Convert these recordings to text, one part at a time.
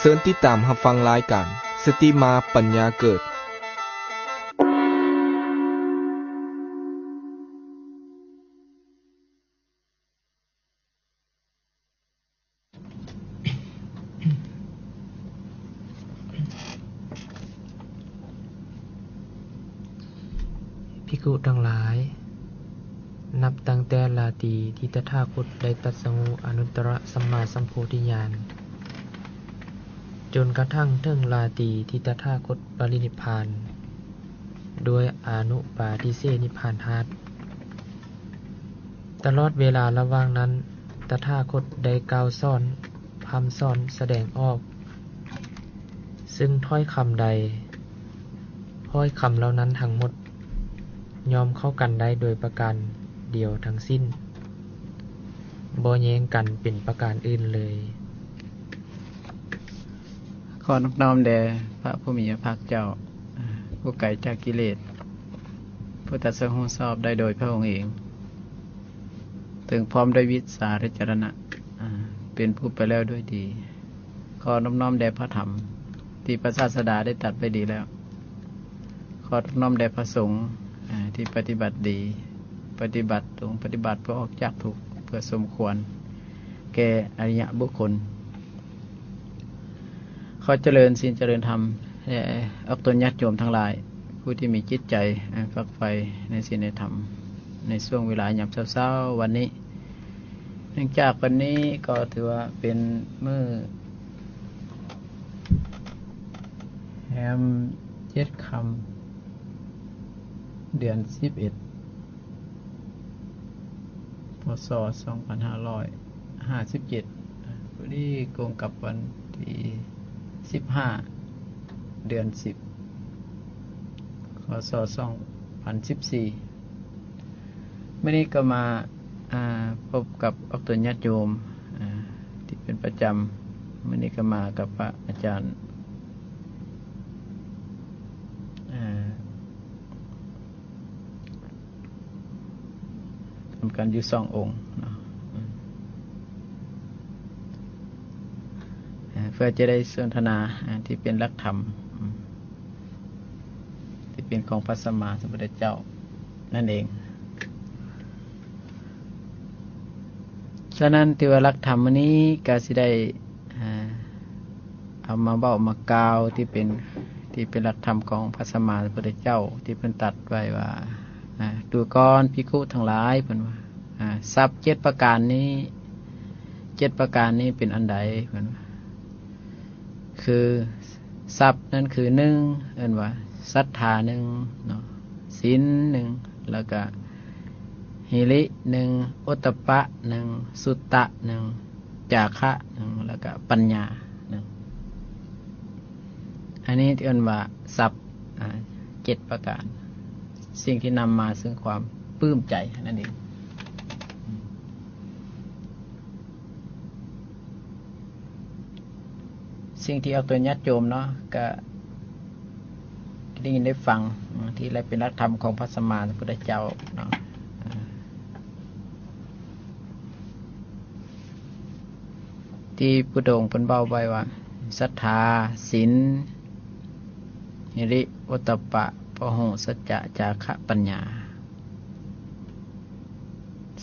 เชิญติดตามรับฟังรายการสติมาปัญญาเกิดภิกษุทั้งหลายนับตั้งแต่ลาตรีที่ตถาคตได้ตรัสรู้อนุตตรสัมมาสัมโพธิญาณจนกระทั่งถึงลาตรีที่ตถาคตปรินิพพานโดยอานุปาทิเสสนิพพานธาตุตลอดเวลาระหว่างนั้นตถาคตได้กล่าวสอนพร่ำสอนแสดงออกซึ่งถ้อยคำใดถ้อยคำเหล่านั้นทั้งหมดยอมเข้ากันได้โดยประการเดียวทั้งสิ้นบ่แย้งกันเป็นประการอื่นเลยขอนอบน้อมแด่พระผู้มีพระภาคเจ้าผู้ไกลจากกิเลสผู้ตรัสรู้ชอบได้โดยพระองค์เองถึงพร้อมด้วยวิสาริจรณะเป็นผู้ไปแล้วด้วยดีขอนอบน้อมแด่พระธรรมที่พระศาสดาได้ตรัสไว้ดีแล้วขอนอบน้อมแด่พระสงฆ์ที่ปฏิบัติดีปฏิบัติตรงปฏิบัติเพื่อออกจากทุกข์เพื่อสมควรแก่อริยบุคคลขอเจริญศีลเจริญธรรมแด่อักตนญาติโยมทั้งหลายผู้ที่มีจิตใจฝักใฝ่ในศีลในธรรมในช่วงเวลายามเช้าๆวันนี้เนื่องจากวันนี้ก็ถือว่าเป็นมื้อแรม7 ค่ำเดือน11พ.ศ. 2557พอดีตรงกับวันที่15เดือน10 ค.ศ. 2014มื้อนี้ก็มาพบกับอักตนญาติโยมที่เป็นประจำมื้อนี้ก็มากับพระอาจารย์ทำการอยู่2 องค์เพื่อจะได้สนทนาที่เป็นหลักธรรมที่เป็นของพระสัมมาสัมพุทธเจ้านั่นเองฉะนั้นที่ว่าหลักธรรมวันนี้ก็สิได้เอามาเว้ามากล่าวที่เป็นหลักธรรมของพระสัมมาสัมพุทธเจ้าที่เพิ่นตรัสไว้ว่าดูก่อนภิกขุทั้งหลายเพิ่นว่าทรัพย์7 ประการนี้7 ประการนี้เป็นอันใดเพิ่นว่าคือทรัพย์นั่นคือ1เอิ้นว่าศรัทธา1เนาะศีล1แล้วก็หิริ1โอตตัปปะ1สุตตะ1จาคะ1แล้วก็ปัญญา1อันนี้เอิ้นว่าทรัพย์7 ประการสิ่งที่นำมาซึ่งความปลื้มใจนั่นเองสิ่งที่เอาตัวญาติโยมเนาะก็ได้ยินได้ฟังที่อะไรเป็นหลักธรรมของพระสัมมาสัมพุทธเจ้าเนาะที่พุทธองค์เพิ่นเว้าไว้ว่าศรัทธาศีลหิริโอตตัปปะพหุสัจจะจาคะปัญญา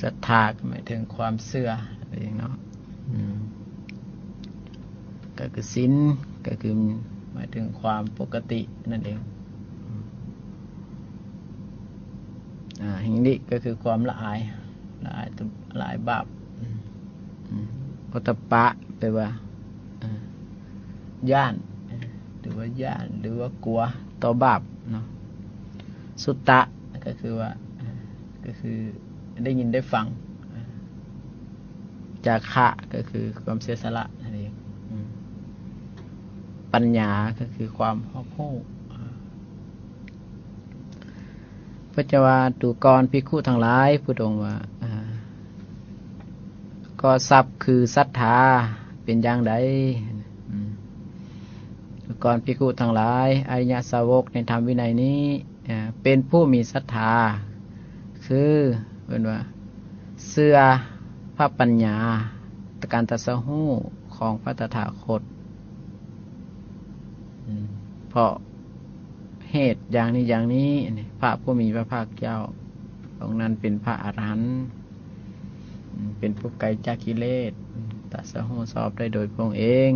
ศรัทธาก็หมายถึงความเชื่ออะไรอย่างเนาะก็คือศีลก็คือหมายถึงความปกตินั่นเองหิริก็คือความละอายบาปโอตตัปปะแปลว่าย่านหรือว่ากลัวต่อบาปเนาะสุตตะก็คือว่าก็คือได้ยินได้ฟังจาคะก็คือความเสียสละนั่นเองปัญญาก็คือความรอบรู้พระเจ้าว่าดูก่อนภิกขุทั้งหลายพุทธองค์ว่าก็ทรัพย์คือศรัทธาเป็นอย่างใดดูก่อนภิกขุทั้งหลายอริยสาวกในธรรมวินัยนี้เป็นผู้มีศรัทธาคือเป็นว่าเชื่อพระปัญญาการตรัสรู้ของพระตถาคต เพราะเหตุอย่างนี้อย่างนี้พระผู้มีพระภาคเจ้าองค์นั้นเป็นพระอรหันต์เป็นผู้ไกลจากกิเลสตรัสรู้ชอบได้โดยพระองค์เอง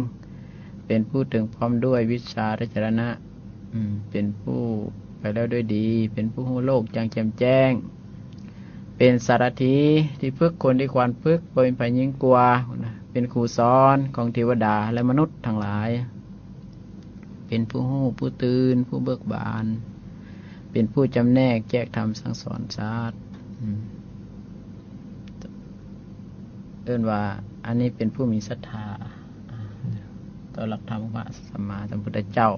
เป็นผู้ถึงพร้อมด้วยวิชาและจรณะเป็นผู้ไปแล้วด้วยดี เป็นผู้รู้โลกอย่างแจ่มแจ้ง เป็นสารถีที่ฝึกคนที่ควรฝึกโดยไปยิ่งกว่าเป็นครูสอนของเทวดาและมนุษย์ทั้งหลาย เป็นผู้รู้ผู้ตื่นผู้เบิกบาน เป็นผู้จำแนกแจกธรรมสั่งสอนชาติเอิ้นว่าอันนี้เป็นผู้มีศรัทธาต่อหลักธรรมของพระสัมมาสัมพุทธเจ้า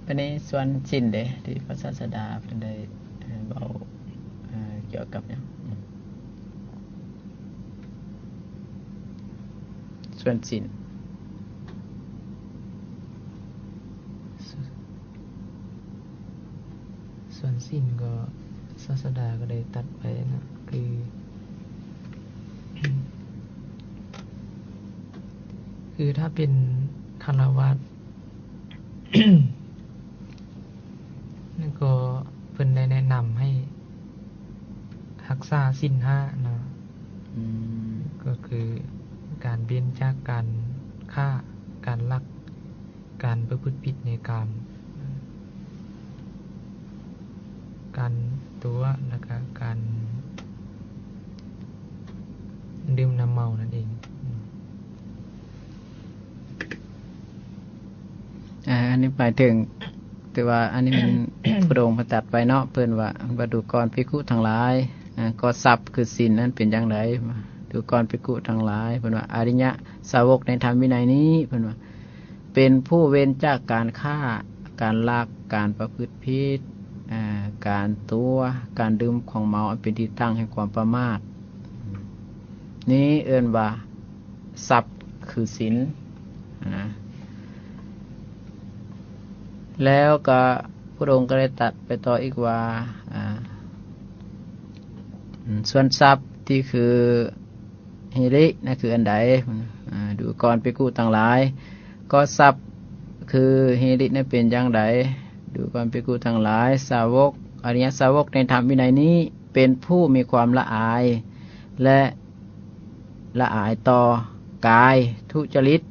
อันนี้ส่วนสิ้นเด้ที่พระศาสดาเพิ่นได้เบาเกี่ยวกับเนี่ยส่วนสิ้นส่วนสิ้นก็ศาสดาก็ได้ตัดไปนะคือถ้าเป็นคฤหัสถ์ นั่นก็เพิ่นได้แนะนำให้รักษาศีล5นะก็คือการเว้นจากการฆ่าการลักการประพฤติผิดในกาม การตัวแล้วก็การดื่มน้ำเมานั่นเองอันนี้หมายถึงแต่ว่าอันนี้มัน พระองค์ประตัดไปเนาะเพิ่นว่าดูก่อนภิกขุทั้งหลายก็ทรัพย์คือศีลนั้นเป็นอย่างไรดูก่อนภิกขุทั้งหลายเพิ่นว่าอริยสาวกในธรรมวินัยนี้เพิ่นว่าเป็นผู้เว้นจากการฆ่าการลักการประพฤติผิดการตัวการดื่มของเมาเป็นที่ตั้งแห่งความประมาทนี้เอิ้นว่าทรัพย์คือศีลนะแล้วก็พระองค์ก็ได้ตัดไปต่ออีกว่าส่วนทรัพย์ที่คือฮิรินั่นคืออันใดดูก่อนภิกขุทั้งหลายก็ทรัพย์คือฮิรินั่นเป็นอย่างไรดูก่อนภิกขุทั้งหลายสาวกอริยสาวกในธรรมวินัยนี้เป็นผู้มีความละอายและละอายต่อกายทุจริต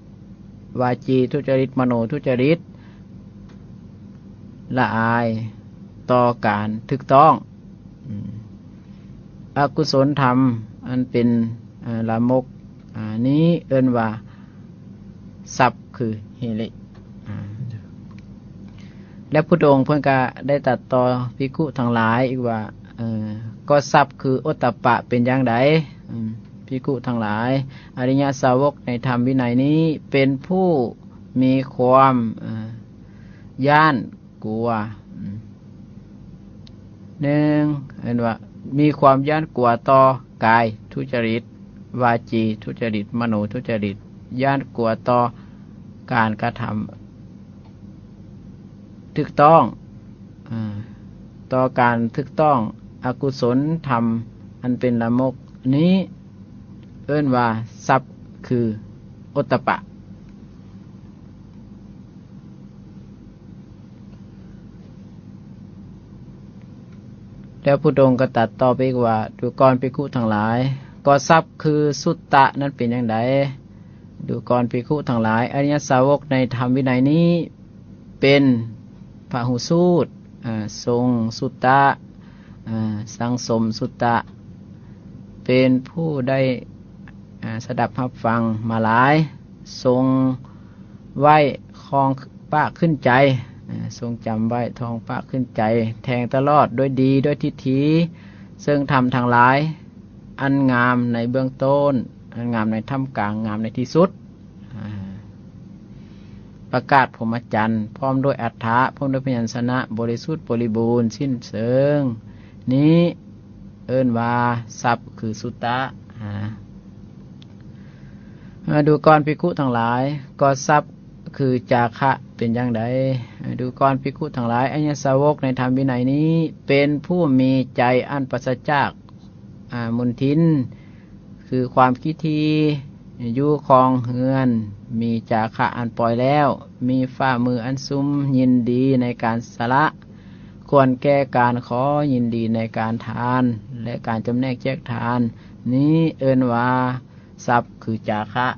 วาจีทุจริตมโนทุจริตละอายต่อการถูกต้องอกุศลธรรมอันเป็นลามกนี้เอิ้นว่าทรัพย์คือฮิริและพุทธองค์เพิ่นก็ได้ตัดต่อภิกขุทั้งหลายอีกว่าก็ทรัพย์คือโอตตัปปะเป็นอย่างไรภิกขุทั้งหลายอริยสาวกในธรรมวินัยนี้เป็นผู้มีความย่านกลัวหนึ่งเห็นว่ามีความย่านกลัวต่อกายทุจริตวาจีทุจริตมโนทุจริตย่านกลัวต่อการกระทำถูกต้องต่อการถูกต้องอกุศลธรรมอันเป็นละมกนี้เอิ้นว่าทรัพย์คือโอตตัปปะแล้วพุทธองค์ก็ตัดต่อไปอีกว่าดูก่อนภิกขุทั้งหลายก็ทรัพย์คือสุตตะนั้นเป็นอย่างไรดูก่อนภิกขุทั้งหลายอริยสาวกในธรรมวินัยนี้เป็นพหุสูตรทรงสุตตะสังสมสุตตะเป็นผู้ได้สดับรับฟังมาหลายทรงไว้ครองปากขึ้นใจทรงจำไว้ทองปากขึ้นใจแทงตลอดด้วยดีด้วยทิฏฐิซึ่งทำทางหลายอันงามในเบื้องต้นอันงามในท่ามกลางงามในที่สุดประกาศพรหมจรรย์พร้อมด้วยอัฏฐะพร้อมด้วยพยัญชนะบริสุทธิ์บริบูรณ์สิ้นเชิงนี้เอิ้นว่าทรัพย์คือสุตตะดูก่อนภิกขุทั้งหลายก็ทรัพย์คือจาคะเป็นอย่างไรดูก่อนภิกขุทั้งหลายอริยสาวกในธรรมวินัยนี้เป็นผู้มีใจอันปราศจากมลทินคือความคิดที อยู่ครองเฮือนมีจาคะอันปล่อยแล้วมีฝ่ามืออันซุ้มยินดีในการสละควรแก้การขอยินดีในการทานและการจำแนกแจกทานนี้เอิ้นว่าทรัพย์คือจาคะ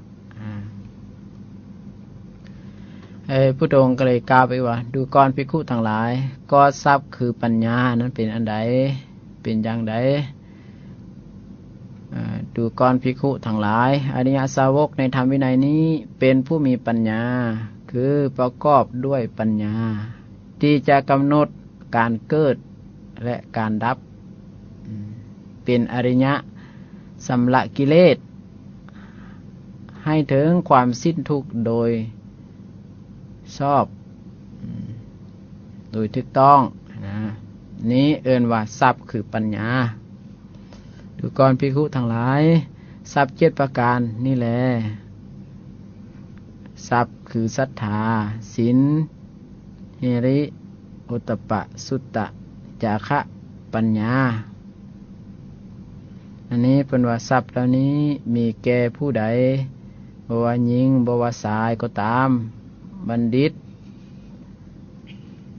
พุทธองค์ก็เลยกล่าวไปว่าดูก่อนภิกขุทั้งหลายก็ทรัพย์คือปัญญานั้นเป็นอันใดเป็นอย่างใดดูก่อนภิกขุทั้งหลายอริยสาวกในธรรมวินัยนี้เป็นผู้มีปัญญาคือประกอบด้วยปัญญาที่จะกำหนดการเกิดและการดับเป็นอริยะสำละกิเลสให้ถึงความสิ้นทุกข์โดยชอบโดยถูกต้องนะนี้เอิ้นว่าทรัพย์คือปัญญาดูก่อนภิกขุทั้งหลายทรัพย์7ประการนี่แหละทรัพย์คือศรัทธาศีลหิริโอตตัปปะสุตตะจาคะปัญญาอันนี้เป็นว่าทรัพย์เหล่านี้มีแก่ผู้ใดบ่ว่าหญิงบ่ว่าชายก็ตามบัณฑิต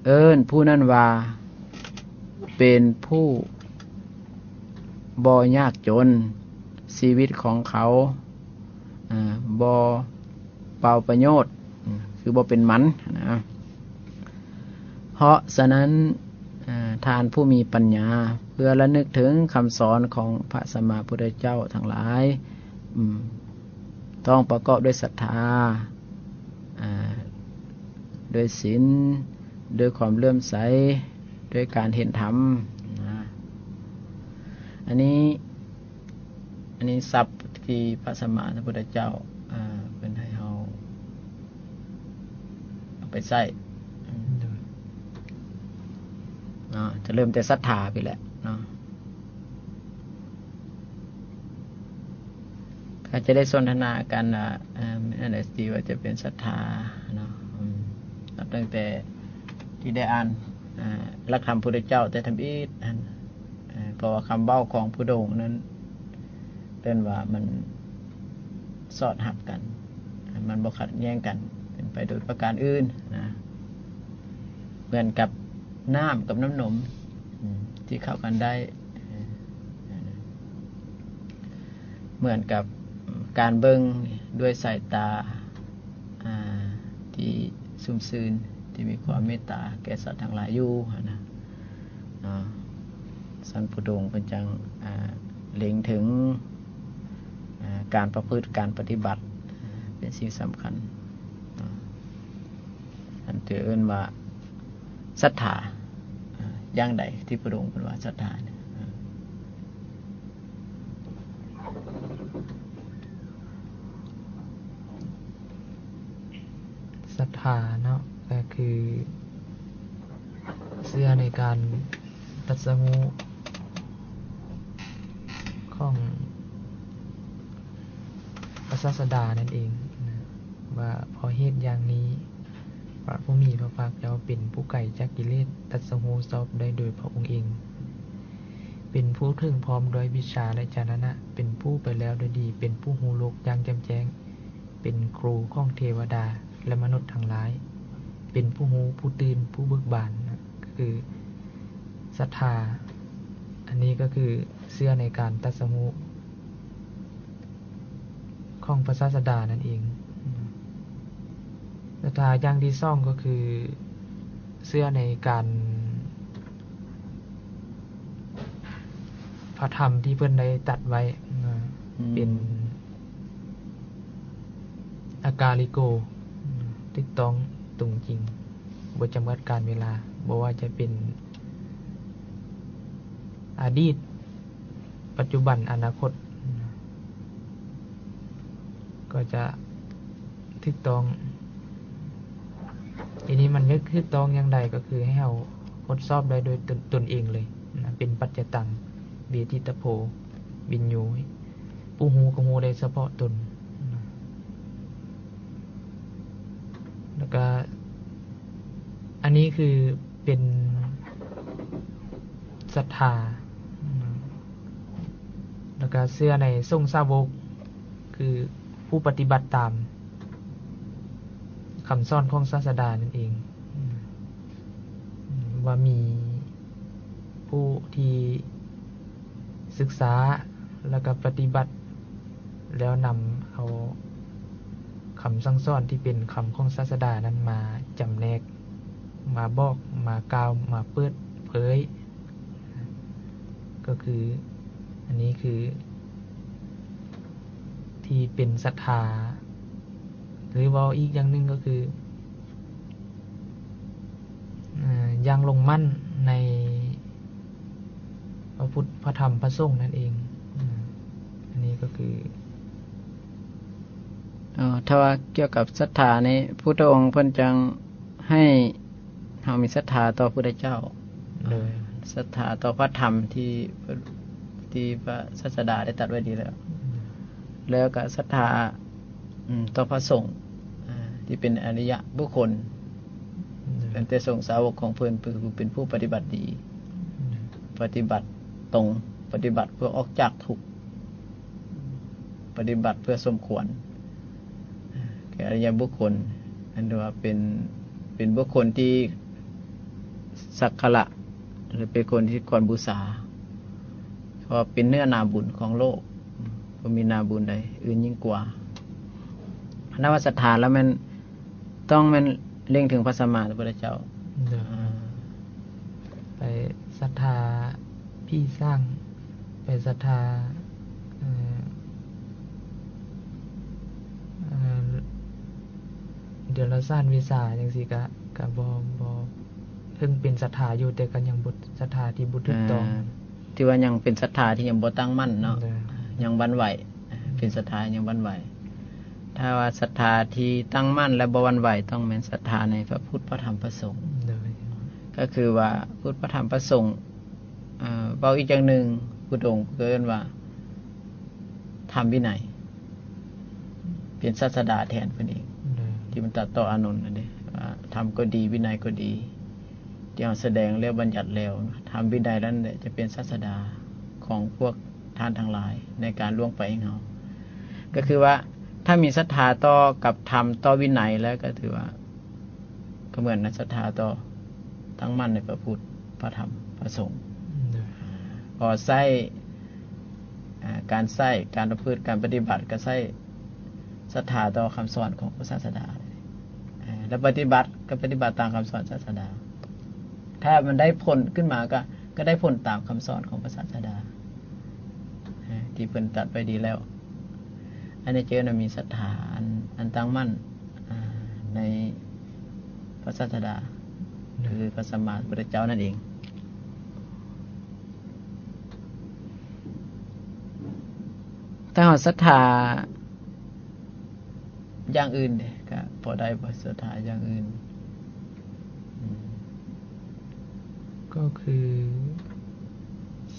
เอิ้นผู้นั้นว่าเป็นผู้บ่ยากจนชีวิตของเขาบ่เปล่าประโยชน์คือบ่เป็นหมันนะเพราะฉะนั้นทานผู้มีปัญญาเพื่อระลึกถึงคำสอนของพระสัมมาสัมพุทธเจ้าทั้งหลายต้องประกอบด้วยศรัทธาด้วยศีลด้วยความเลื่อมใสด้วยการเห็นธรรมอันนี้ศัพท์ที่พระสัมมาสัมพุทธเจ้าเป็นให้เราเอาไปใช้จะเริ่มแต่ศรัทธาไปแหละเนาะก็จะได้สนทนากันอันไหนที่ว่าจะเป็นศรัทธาเนาะนับตั้งแต่ที่ได้อ่านหลักธรรมพุทธเจ้าแต่ทำอีกเพราะว่าคำเบ้าของพุทธองค์นั้นเป็นว่ามันสอดหักกันมันบ่ขัดแย้งกันเป็นไปโดยประการอื่นนะเหมือนกับน้ำกับน้ำนมที่เข้ากันได้เหมือนกับการเบิ่งด้วยสายตาที่ซุ่มซื่นที่มีความเมตตาแก่สัตว์ทั้งหลายอยู่นะสันพุทโธเป็นจังเล็งถึงการประพฤติการปฏิบัติเป็นสิ่งสำคัญอันถือเอิ้นว่าศรัทธาอย่างใดที่พระองค์เป็นว่าศรัทธาศรัทธาเนาะก็คือเชื่อในการตรัสรู้ของพระศาสดานั่นเองนะว่าเพราะเหตุอย่างนี้พระผู้มีพระภาคเจ้าเป็นผู้ไกลจากกิเลสตรัสรู้ชอบได้โดยพระองค์เองเป็นผู้ถึงพร้อมด้วยวิชาและญาณนะเป็นผู้ไปแล้วโดยดีเป็นผู้รู้โลกอย่างแจ่มแจ้งเป็นครูของเทวดาและมนุษย์ทั้งหลายเป็นผู้รู้ผู้ตื่นผู้เบิกบานนะคือศรัทธาอันนี้ก็คือเชื่อในการตรัสรู้ของพระศาสดานั่นเองศรัทธาอย่างที่สองก็คือเชื่อในการพระธรรมที่เพิ่นได้ตรัสไว้เป็นอากาลิโกถูกต้องตรงจริงบ่จำกัดการเวลาบ่ว่าจะเป็นอดีตปัจจุบันอนาคตก็จะถูกต้องทีนี้มันนึกถูกต้องอย่างใดก็คือให้เราทดสอบได้โดยตนเองเลยนะเป็นปัจจตังเบติตโพวินโยผู้ฮู้ก็ฮู้ได้เฉพาะตนแล้วก็อันนี้คือเป็นศรัทธาแล้วก็เชื่อในทรงสาวกคือ ผู้ปฏิบัติตามคำสอนของศาสดานั่นเองว่ามีผู้ที่ศึกษาแล้วก็ปฏิบัติแล้วนำเอาคำสั่งสอนที่เป็นคำของศาสดานั้นมาจำแนกมาบอกมากล่าวมาเปิดเผยก็คืออันนี้คือที่เป็นศรัทธาหรือว่าอีกอย่างหนึ่งก็คือยังลงมั่นในพระพุทธพระธรรมพระสงฆ์นั่นเองอันนี้ก็คือถ้าว่าเกี่ยวกับศรัทธาในพุทธองค์เพิ่นจังให้เรามีศรัทธาต่อพระพุทธเจ้าเลยศรัทธาต่อพระธรรมที่พระศาสดาได้ตรัสไว้ดีแล้วก็ศรัทธาต่อพระสงฆ์ที่เป็นอริยบุคคลเป็นแต่สงฆ์สาวกของเพิ่นเป็นผู้ปฏิบัติดีปฏิบัติตรงปฏิบัติเพื่อออกจากทุกข์ปฏิบัติเพื่อสมควรแก่อริยบุคคลอันเรียกว่าเป็นบุคคลที่สักการะหรือเป็นคนที่ควรบูชาเพราะเป็นเนื้อนาบุญของโลกบ่มีนาบุญใดอื่นยิ่งกว่านับว่าศรัทธาแล้วมันต้องมันเล็งถึงพระสัมมาสัมพุทธเจ้าไปศรัทธาพี่สร้างไปศรัทธาเดี๋ยวเราสร้างวิสาจังซี่ก็บ่เพิ่งเป็นศรัทธาอยู่แต่ก็ยังบ่ศรัทธาที่บ่ถูกต้องที่ว่ายังเป็นศรัทธาที่ยังบ่ตั้งมั่นเนาะยังหวั่นไหวเป็นศรัทธายังหวั่นไหวถ้าว่าศรัทธาที่ตั้งมั่นและบ่หวั่นไหวต้องเป็นศรัทธาในพระพุทธพระธรรมพระสงฆ์ก็คือว่าพุทธพระธรรมพระสงฆ์เว้าอีกอย่างหนึ่งพุทธองค์เกินว่าธรรมวินัยเป็นศาสดาแทนเพิ่นเองที่มันตัดต่ออานนท์นั่นเด้ว่าธรรมก็ดีวินัยก็ดีที่เราแสดงแล้วบัญญัติแล้วธรรมวินัยนั้นจะเป็นศาสดาของพวกท่านทั้งหลายในการล่วงไปของเราก็คือว่าถ้ามีศรัทธาต่อกับธรรมต่อวินัยแล้วก็ถือว่าก็เหมือนศรัทธาต่อตั้งมั่นในพระพุทธพระธรรมพระสงฆ์พอใช้การประพฤติการปฏิบัติก็ใช้ศรัทธาต่อคำสอนของพระศาสดาแล้วปฏิบัติก็ปฏิบัติตามคำสอนศาสดาถ้ามันได้ผลขึ้นมาก็ได้ผลตามคำสอนของพระศาสดาที่เพิ่นตรัสไปดีแล้วอันนี้เจอมีศรัทธาอันตั้งมั่นในพระศาสดาคือพระสัมมาสัมพุทธเจ้านั่นเองถ้าเราศรัทธาอย่างอื่นก็พอได้บ่ศรัทธาอย่างอื่นก็คือ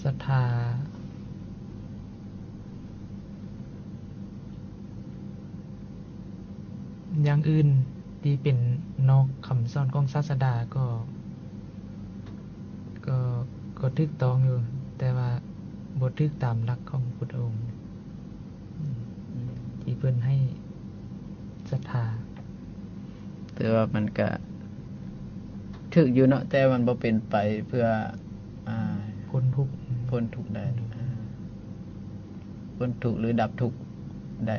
ศรัทธาอย่างอื่นที่เป็นนอกคำสอนของศาสดาก็ถูกต้องอยู่แต่ว่าบ่ถูกตามหลักของพุทธองค์ที่เพิ่นให้ศรัทธาแต่ว่ามันก็ถูกอยู่เนาะแต่มันบ่เป็นไปเพื่อพ้นทุกข์ได้พ้นทุกข์หรือดับทุกข์ได้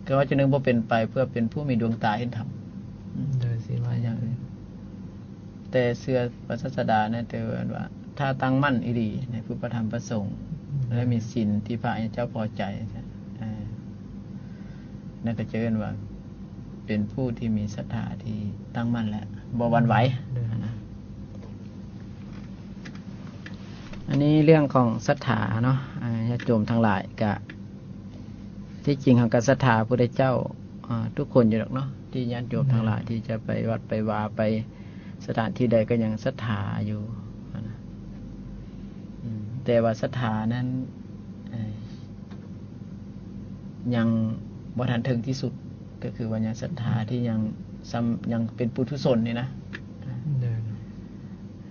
ก็ว่าจะนึงบ่เป็นไปเพื่อเป็นผู้มีดวงตาเห็นธรรมโดยสิว่าอย่างอื่นแต่เชื่อพระศาสดาเนี่ยแต่ว่าถ้าตั้งมั่นอีหลีในพุทธธรรมประสงค์และมีศีลที่พระเจ้าพอใจนั่นก็จะเรียกว่าเป็นผู้ที่มีศรัทธาที่ตั้งมั่นและบ่หวั่นไหวอันนี้เรื่องของศรัทธาเนาะญาติโยมทั้งหลายก็ที่จริงของการศรัทธาพระพุทธเจ้าทุกคนอยู่หรอกเนาะที่ญาติโยมทั้งหลายที่จะไปวัดไปวาไปสถานที่ใดก็ยังศรัทธาอยู่แต่ว่าศรัทธานั้นยังบ่ทันถึงที่สุดก็คือว่ายังศรัทธาที่ยังเป็นปุถุชนนี่นะ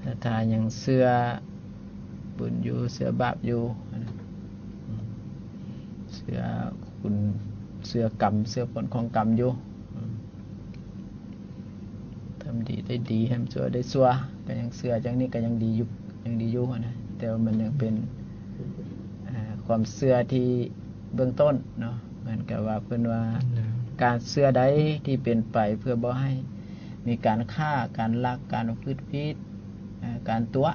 ศรัทธายังเชื่อบุญอยู่เชื่อบาปอยู่เชื่อ เสื้อกรรมเสื้อผลของกรรมอยู่ทำดีได้ดีทำชั่วได้ชั่วก็ยังเสื้อจังนี้ก็ยังดีอยู่นะแต่ว่ามันยังเป็นความเสื้อที่เบื้องต้นเนาะเหมือนกับว่าเพิ่นว่าการเสื้อใดที่เป็นไปเพื่อบ่ให้มีการฆ่าการลักการพืชพิษการตัว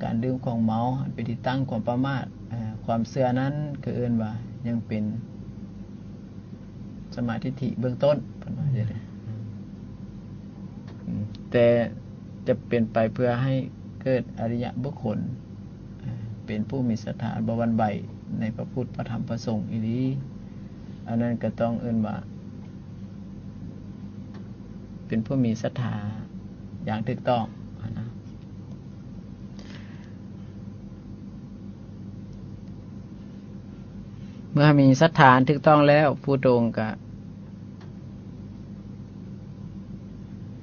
การดื่มของเมาเป็นที่ตั้งความประมาทความเสื่อนั้นก็เอิ้นว่ายังเป็นสมาธิเบื้องต้นประมาณนี้แต่จะเป็นไปเพื่อให้เกิดอริยบุคคลเป็นผู้มีศรัทธาบ่หวั่นไหวในพระพุทธพระธรรมพระสงฆ์อีหลีอันนั้นก็ต้องเอิ้นว่าเป็นผู้มีศรัทธาอย่างถูกต้องนะเมื่อมีศรัทธาถูกต้องแล้วผู้ตรงก็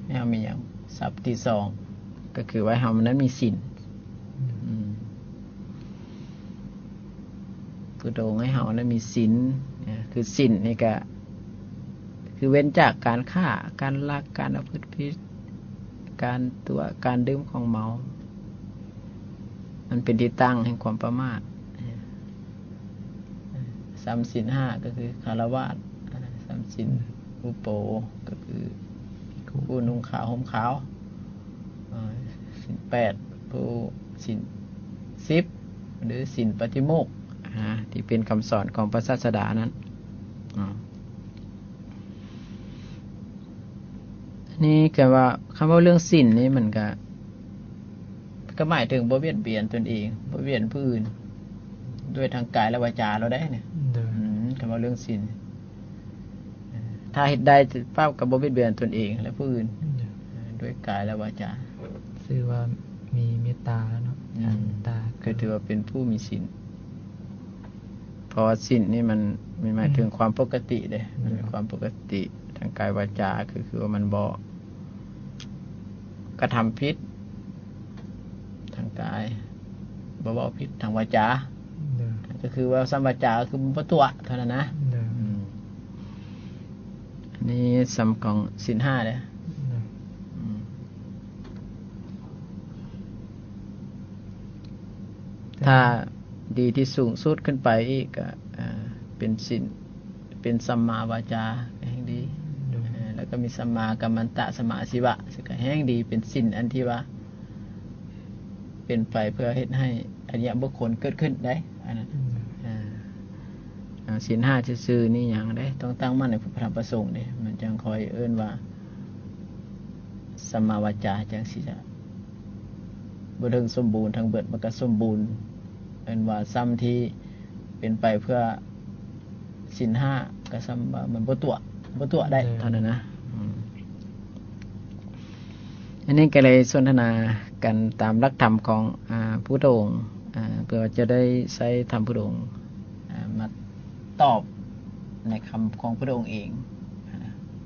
แล้วมีอย่างทรัพย์ที่สองก็คือไว้เฮามันนั้นมีศีลผู้ตรงให้เฮานั้นมีศีลคือศีลนี่ก็คือเว้นจากการฆ่าการลักการประพฤติผิดการตัวการดื่มของเมามันเป็นที่ตั้งแห่งความประมาทสามศีลห้าก็คือคารวะสามศีลอุโปก็คือผู้นุ่งขาวห่มขาวศีลแปดผู้ศีลสิบหรือศีลปฏิโมกข์ที่เป็นคำสอนของพระศาสดานั้นนี่ก็ว่าคำว่าเรื่องศีลนี่มันก็หมายถึงบ่เบียดเบียนตนเองบ่เบียดผู้อื่นด้วยทางกายและวาจาเราได้เนี่ยคำว่าเรื่องศีลถ้าเฮ็ดได้ป้ากับบ่เบียดเบียนตนเองและผู้อื่นด้วยกายและวาจาชื่อว่ามีเมตตาแล้วเนาะตาก็ถือว่าเป็นผู้มีศีลเพราะศีลนี่มันหมายถึงความปกติเด้มันเป็นความปกติทางกายวาจาคือว่ามันบ่กระทำผิดทางกายบ่เว้าผิดทางวาจาก็คือว่าสัมวาจาก็คือบ่ตัวเท่านั้นนะอันนี้สำของศีล5เด้ถ้าดีที่สูงสุดขึ้นไปอีกก็เป็นศีลเป็นสัมมาวาจาแห่งดีแล้วก็มีสัมมากัมมันตะสัมมาอาชีวะซึ่งก็แห่งดีเป็นศีลอันที่ว่าเป็นไปเพื่อเฮ็ดให้อริยบุคคลเกิดขึ้นได้อันนั้นศีล5ซื่อๆนี่หยังได้ต้องตั้งมั่นในพระธรรมประสงค์เด้มันจังคอยเอิ้นว่าสัมมาวาจาจังสิจะบ่ถึงสมบูรณ์ทั้งเบิดมันก็สมบูรณ์เอิ้นว่าซ้ำที่เป็นไปเพื่อศีล5ก็ซ้ำว่ามันบ่ตัวได้เท่านั้นนะอันนี้ก็เลยสนทนากันตามหลักธรรมของพุทธองค์เพื่อจะได้ใช้ธรรมพุทธองค์มาตอบในคำของพระองค์เอง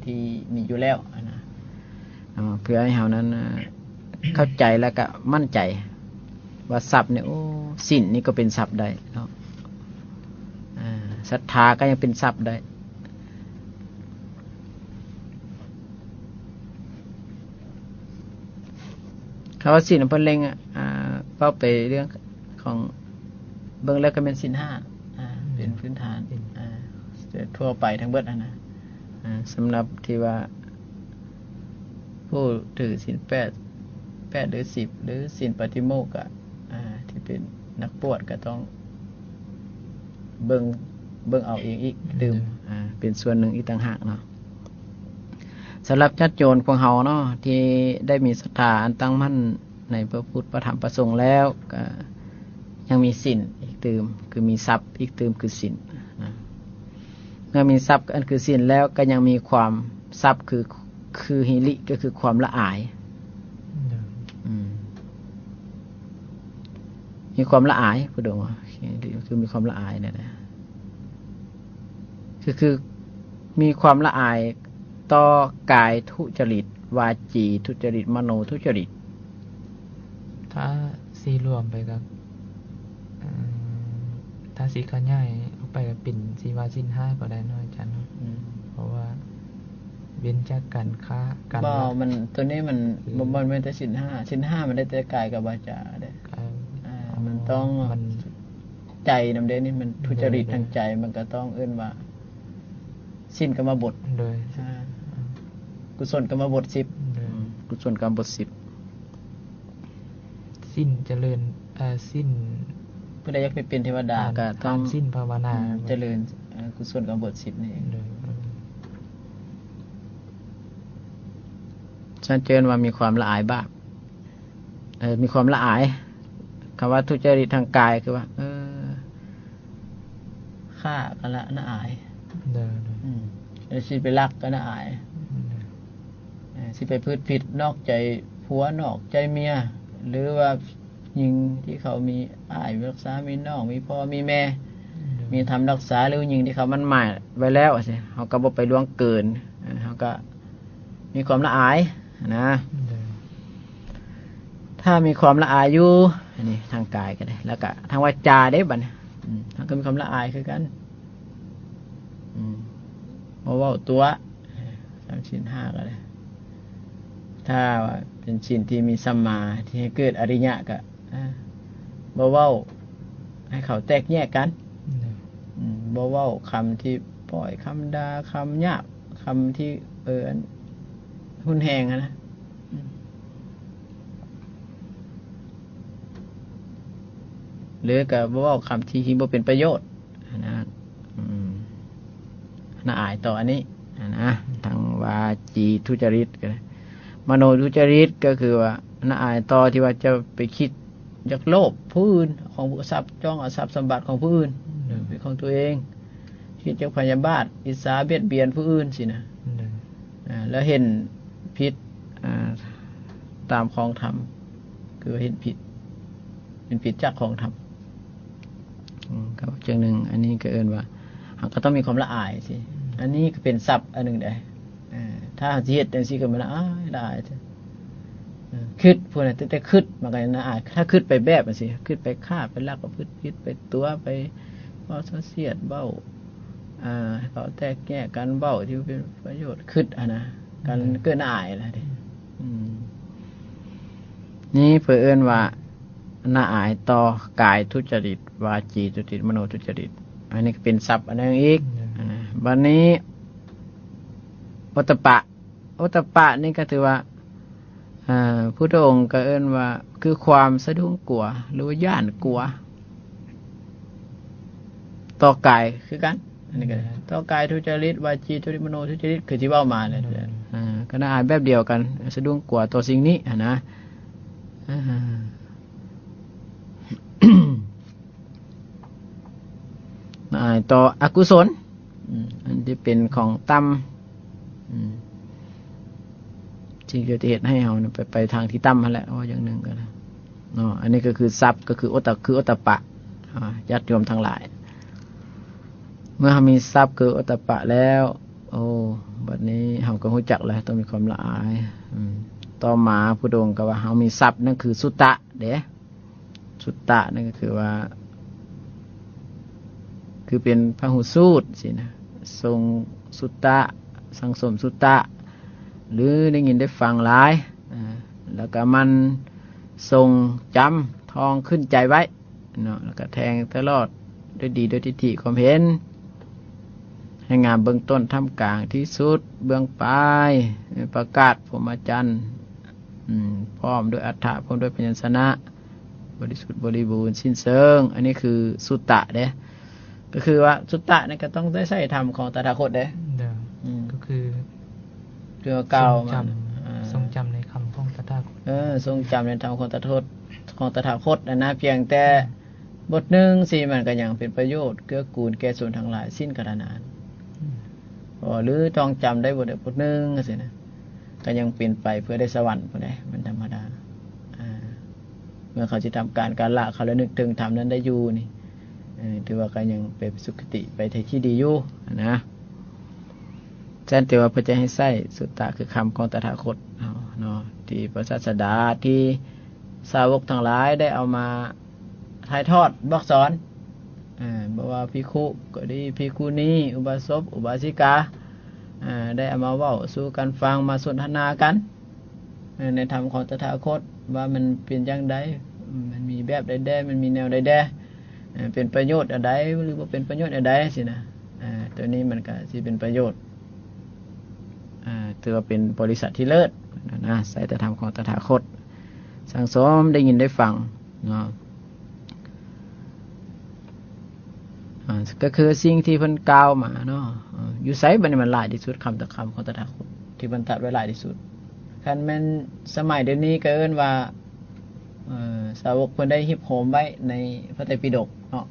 ที่มีอยู่แล้วนะเพื่อให้เฮานั้นเข้าใจแล้วก็มั่นใจว่าศัพท์เนี่ยโอ้ศีลนี่ก็เป็นศัพท์ได้เนาะศรัทธาก็ยังเป็นศัพท์ได้คำว่าศีลเพิ่นเล็งเป้าไปเรื่องของเบิ่งแล้วก็เป็นศีล5เป็นพื้นฐานทั่วไปทั้งเบิดนะสำหรับที่ว่าผู้ถือศีล8หรือ10หรือศีลปฏิโมกข์ที่เป็นนักบวชก็ต้องเบิ่งเอาเองอีกดื่มเป็นส่วนหนึ่งอีกต่างหากเนาะสำหรับญาติโยมของเฮาเนาะที่ได้มีศรัทธาอันตั้งมั่นในพระพุทธพระธรรมพระสงฆ์แล้วก็ยังมีศีลอีกตื่มคือมีทรัพย์อีกตื่มคือศีลนะเมื่อมีทรัพย์อันคือศีลแล้วก็ยังมีความทรัพย์คือหิริก็คือความละอายมีความละอายพูดถึงว่าคือมีความละอายเนี่ยนะคือมีความละอายต่อกายทุจริตวาจีทุจริตมโนทุจริตถ้าสีรวมไปกับถ้าสีขยายออก ไปก็เป็นสิว่าศีล5ก็ได้เนาะอาจารย์เนาะเพราะว่าเว้นจากการค้าการ บ่ ลัก มันตัวนี้มัน คือ บ่มันไม่แต่ศีล5ศีล5มันได้แต่กายกับวาจาเด้ การ มันต้อง มัน ใจนำเด้นี่มันทุจริต โดย ทางใจมันก็ต้องเอิ้นว่าศีลกรรมบท โดย กุศลกรรมบท10 โดย กุศลกรรมบท10 สิ้นเจริญสิ้น ผู้ใดอยากไปเป็นเทวดาก็ต้อง สิ้นภาวนา เจริญกุศลกรรมบท10นี่เอง โดย ชัดเจนว่ามีความละอายบาปมีความละอายคำว่าทุจริตทางกายคือว่าฆ่าก็ละอาย โดย แล้วสิไปลักก็ละอายสิไปพืชผิดนอกใจผัวนอกใจเมียหรือว่าหญิงที่เขามีอ้ายมีรักษามีน้องมีพ่อมีแม่ มีทำรักษาหรือหญิงที่เขามันหมายไว้แล้วสิเขาก็บ่ไปล่วงเกินเขาก็มีความละอายนะ โดย ถ้ามีความละอายอยู่อันนี้ทางกายก็ได้ แล้วก็ทางวาจาได้บัดนี้ทางก็มีความละอายคือกันบ่เว้าตัวศีล5ก็ได้ถ้าว่าเป็นศีลที่มีสัมมาที่ให้เกิดอริยะก็บ่เว้าให้เขาแตกแยกกันบ่เว้าคำที่ปล่อยคำด่าคำหยาบคำที่หุนแหงนะหรือก็บ่เว้าคำที่บ่เป็นประโยชน์นะน่าอายต่ออันนี้นะทางวาจีทุจริตก็ได้มโนทุจริตก็คือว่าน่าอายต่อที่ว่าจะไปคิดอยากโลภผู้อื่นของผู้ทรัพย์จ้องเอาทรัพย์สมบัติของผู้อื่นเป็นของตัวเองคิดจากพยาบาทอิจฉาเบียดเบียนผู้อื่นสินะแล้วเห็นผิดตามของธรรมคือเห็นผิดเป็นผิดจากของธรรมก็เชิงหนึ่งอันนี้ก็เอิ้นว่าก็ต้องมีความละอายสิอันนี้ก็เป็นทรัพย์อันหนึ่งได้ถ้าสิเฮ็ดจังซี่ก็มันละอายคิดพวกนั้นแต่คิดมันก็น่าอายถ้าคิดไปแบบจังซี่คิดไปฆ่าไปลักไปพูดผิดไปตัวไปเว้าเสียดเบ้าเขาแตกแยกกันเบ้าที่เป็นประโยชน์คิดนะการเกิดน่าอายล่ะดินี่เพิ่นเอิ้นว่าน่าอายต่อกายทุจริตวาจีทุจริตมโนทุจริตอันนี้ก็เป็นทรัพย์อันนึงอีกบัดนี้โอตตปะนี่ก็ถือว่าพุทธองค์ก็เอิ้นว่าคือความสะดุ้งกลัวหรือว่าย่านกลัวต่อกายคือกันอันนี้ก็ต่อกายทุจริตวาจีทุจริตมโนทุจริตคือที่เว้ามาเนี่ยก็น่าอายแบบเดียวกันสะดุ้งกลัวต่อสิ่งนี้นะน่าอายต่ออกุศลอันที่เป็นของต่ำที่เกิดเหตุให้เราไปทางที่ต่ำนั่นแหละว่าอย่างหนึ่งก็นะอันนี้ก็คือทรัพย์ก็คือโอตปะญาติโยมทั้งหลาย เมื่อเรามีทรัพย์คือโอตปะแล้วบัดนี้เราก็รู้จักแล้วต้องมีความละอายต่อมาพุทธองค์ก็ว่าเรามีทรัพย์นั่นคือสุตตะเด้สุตตะนั่นก็คือว่าคือเป็นพหูสูตรสินะทรงสุตตะสังสมสุตตะหรือได้ยินได้ฟังหลายแล้วก็มันทรงจำทองขึ้นใจไว้เนาะแล้วก็แทงตลอดด้วยดีด้วยทิฏฐิความเห็นให้งามเบื้องต้นท่ามกลางที่สุดเบื้องปลายประกาศพรหมจรรย์พร้อมด้วยอัฏฐะพร้อมด้วยพยัญชนะบริสุทธิ์บริบูรณ์สิ้นเชิงอันนี้คือสุตตะเด้ก็คือว่าสุตตะนี่ก็ต้องได้ใช้ธรรมของตถาคตเด้ก็คือเรื่องเก่าทรงจำในคำของตถาคตทรงจำในธรรมของตถาคตนะเพียงแต่บทหนึ่งสิมันก็ยังเป็นประโยชน์เกื้อกูลแก่ส่วนทั้งหลายสิ้นกาลนานหรือต้องจำได้บทหนึ่งสินะก็ยังเป็นไปเพื่อได้สวรรค์พอได้มันธรรมดาเมื่อเขาจะทำการละเขาแล้วนึกถึงธรรมนั้นได้อยู่นี่ถือว่าก็ยังไปสุคติไปที่ดีอยู่นะแจ้งแต่ว่าเพื่อจะให้ใส่สุตตะคือคำของตถาคตเนาะที่พระศาสดาที่สาวกทั้งหลายได้เอามาถ่ายทอดบอกสอน บ่ว่าภิกขุก็ดีภิกขุณีอุบาสกอุบาสิกาได้เอามาเว้าสู่กันฟังมาสนทนากันในธรรมของตถาคตว่ามันเป็นจังไดมันมีแบบใดๆมันมีแนวใดๆเป็นประโยชน์อันใดหรือบ่เป็นประโยชน์อันใดสินะตัวนี้มันก็สิเป็นประโยชน์ถือว่าเป็นบริษัทที่เลิศนะใส่แต่ธรรมของตถาคตสั่งสมได้ยินได้ฟังเนาะก็คือสิ่งที่เพิ่นกล่าวมาเนาะอยู่ไสบัดนี้มันหลายที่สุดคำต่อคำของตถาคตที่เพิ่นตรัสไว้หลายที่สุดคันแม่นสมัยเดี๋ยวนี้ก็เอิ้นว่าสาวกเพิ่นได้ฮิบโหมไว้ในพระไตรปิฎกเนาะ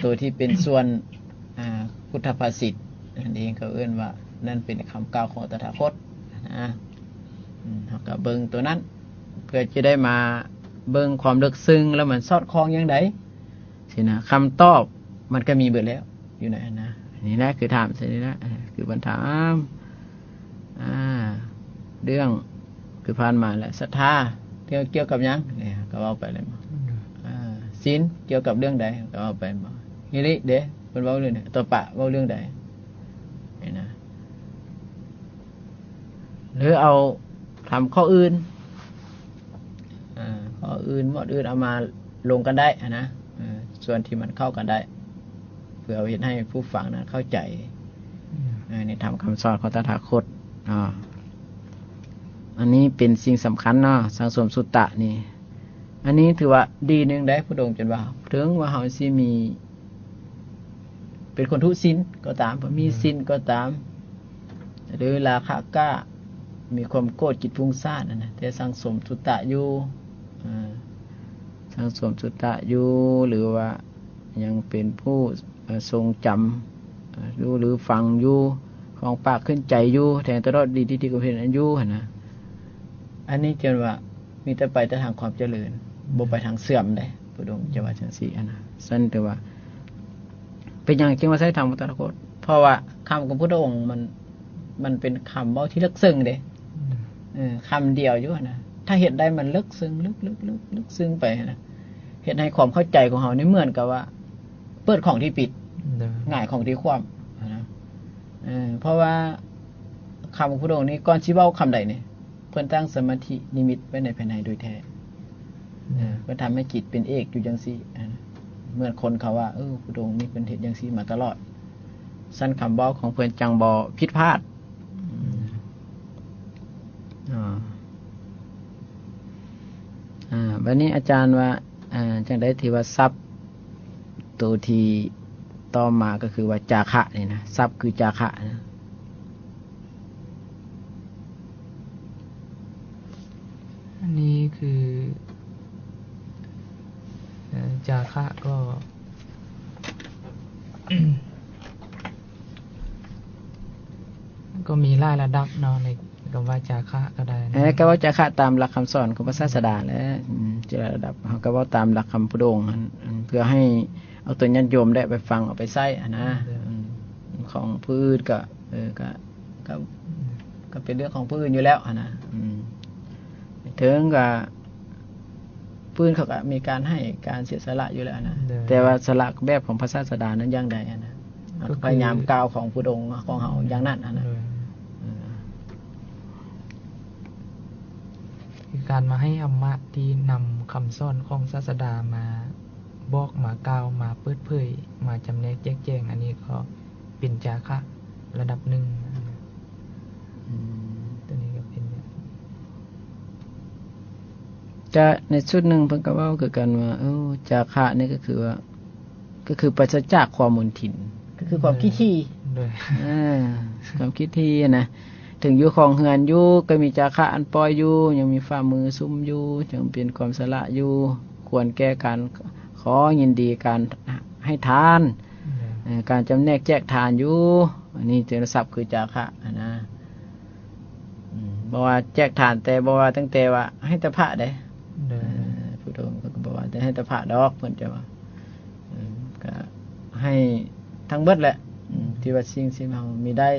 ตัวที่เป็นส่วนพุทธภาษิตนั่นเองเขาเอิ้นว่านั่นเป็นคำกล่าวของตถาคตนะเราก็เบิ่งตัวนั้นเพื่อจะได้มาเบิ่งความลึกซึ้งแล้วมันสอดคล้องอย่างไดสินะคำตอบมันก็มีเบิดแล้วอยู่ไหนนะนี่นะคือถามสินะคือบรรถามเรื่องคือผ่านมาแล้วศรัทธาเกี่ยวกับหยังเนี่ยก็เอาไปเลยศีลเกี่ยวกับเรื่องใดก็เอาไปบ่ฮิริเด้เพิ่นเว้าเรื่องใดตัวปะเว้าเรื่องใดนี่นะหรือเอาทำข้ออื่นข้ออื่นหมดอื่นเอามาลงกันได้นะส่วนที่มันเข้ากันได้เพื่อเอาเห็นให้ผู้ฟังนะเข้าใจในธรรมคำสอนของตถาคตอันนี้เป็นสิ่งสำคัญเนาะสังสมสุตตะนี่อันนี้ถือว่าดีหนึ่งได้พระองค์จนว่าถึงว่าเฮาสิมีเป็นคนทุศีลก็ตามมีศีลก็ตามหรือราคะกล้ามีความโกรธจิตฟุ้งซ่านนะแต่สังสมสุตตะอยู่สังสมสุตตะอยู่หรือว่ายังเป็นผู้ทรงจำหรือฟังอยู่ของปากขึ้นใจอยู่แทนตลอดดีที่ก็เห็นอันอยู่นะอันนี้จนว่ามีแต่ไปแต่ทางความเจริญบ่ไปทางเสื่อมได้พระองค์จะว่าจังซี่นะสั้นแต่ว่าเป็นอย่างจึงว่าใช้ธรรมของตถาคตเพราะว่าคำของพระองค์มันเป็นคำเว้าที่ลึกซึ้งเด้คำเดียวอยู่นะถ้าเห็นได้มันลึกซึ้งลึกซึ้งไปนะเห็นให้ความเข้าใจของเรานี่เหมือนกับว่าเปิดของที่ปิดง่ายของที่คว่ำนะเพราะว่าคำของพระองค์นี้ก่อนสิเว้าคำใดนี่เพิ่นตั้งสมาธินิมิตไว้ในภายในโดยแท้เพื่อทำให้จิตเป็นเอกอยู่จังซี่เมื่อคนเขาว่าพระองค์นี่เป็นเฮ็ดจังซี่มาตลอดสั้นคำเว้าของเพิ่นจังบ่ผิดพลาดวันนี้อาจารย์ว่าจังได้ที่ว่าทรัพย์ตัวที่ต่อมาก็คือว่าจาคะนี่นะทรัพย์คือจาคะนะอันนี้คือจาคะก็ ก็มีหลายระดับเนาะในคำว่าจาคะก็ได้นะก็ว่าจาคะตามหลักคำสอนของพระศาสดาแล้วจะระดับเขาก็ว่าตามหลักคำพระองค์เพื่อให้เอาตัวญาติโยมได้ไปฟังเอาไปใช้นะของผู้อื่นก็เป็นเรื่องของผู้อื่นอยู่แล้วนะถึงกับผู้อื่นเขาก็มีการให้การเสียสละอยู่แล้วนะแต่ว่าสละแบบของพระศาสดานั้นอย่างใดนะพยายามกล่าวของพระองค์ของเขาอย่างนั้นนะคือการมาให้อำมาตย์ที่นำคำสอนของศาสดามาบอกมากล่าวมาเปิดเผยมาจำแนกแยกแจงอันนี้ก็เป็นจาคะระดับหนึ่งตัวนี้ก็เป็นจะในชุดหนึ่งเพิ่นก็เว้าคือกันว่าจาคะนี่ก็คือว่าก็คือปราศจากความมนทินก็คือความขี้ที่ความขี้ที่นะถึงอยู่ของเฮือนอยู่ก็มีจาคะอันปล่อยอยู่ยังมีฝ่ามือซุ่มอยู่ยังเป็นความสละอยู่ควรแก้การขอยินดีการให้ทานการจำแนกแจกทานอยู่อันนี้เจริญทรัพย์คือจาคะนะบอกว่าแจกทานแต่บอกว่าตั้งแต่ว่าให้แต่พระได้พุทโธก็บอกว่าจะให้แต่พระดอกเพิ่นจะว่าก็ให้ทั้งเบิดแหละที่ว่าสิ่งที่เรามีได้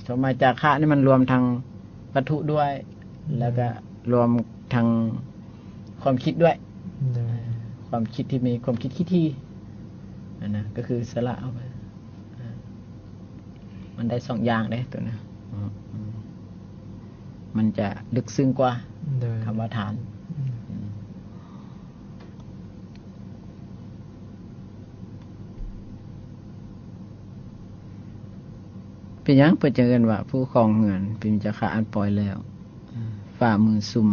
สมัยจาคะนี่มันรวมทางวัตถุด้วยแล้วก็รวมทางความคิดด้วย ความคิดที่มีความคิดที่นะก็คือสละเอาไปมันได้2อย่างเด้ตัวนะมันจะลึกซึ้งกว่า โดย คำว่าฐานเป็นหยังเปิดจังเอิ้นว่าผู้ครองเหือนเป็นจะขาอันปล่อยแล้วฝ่ามือซุ่ม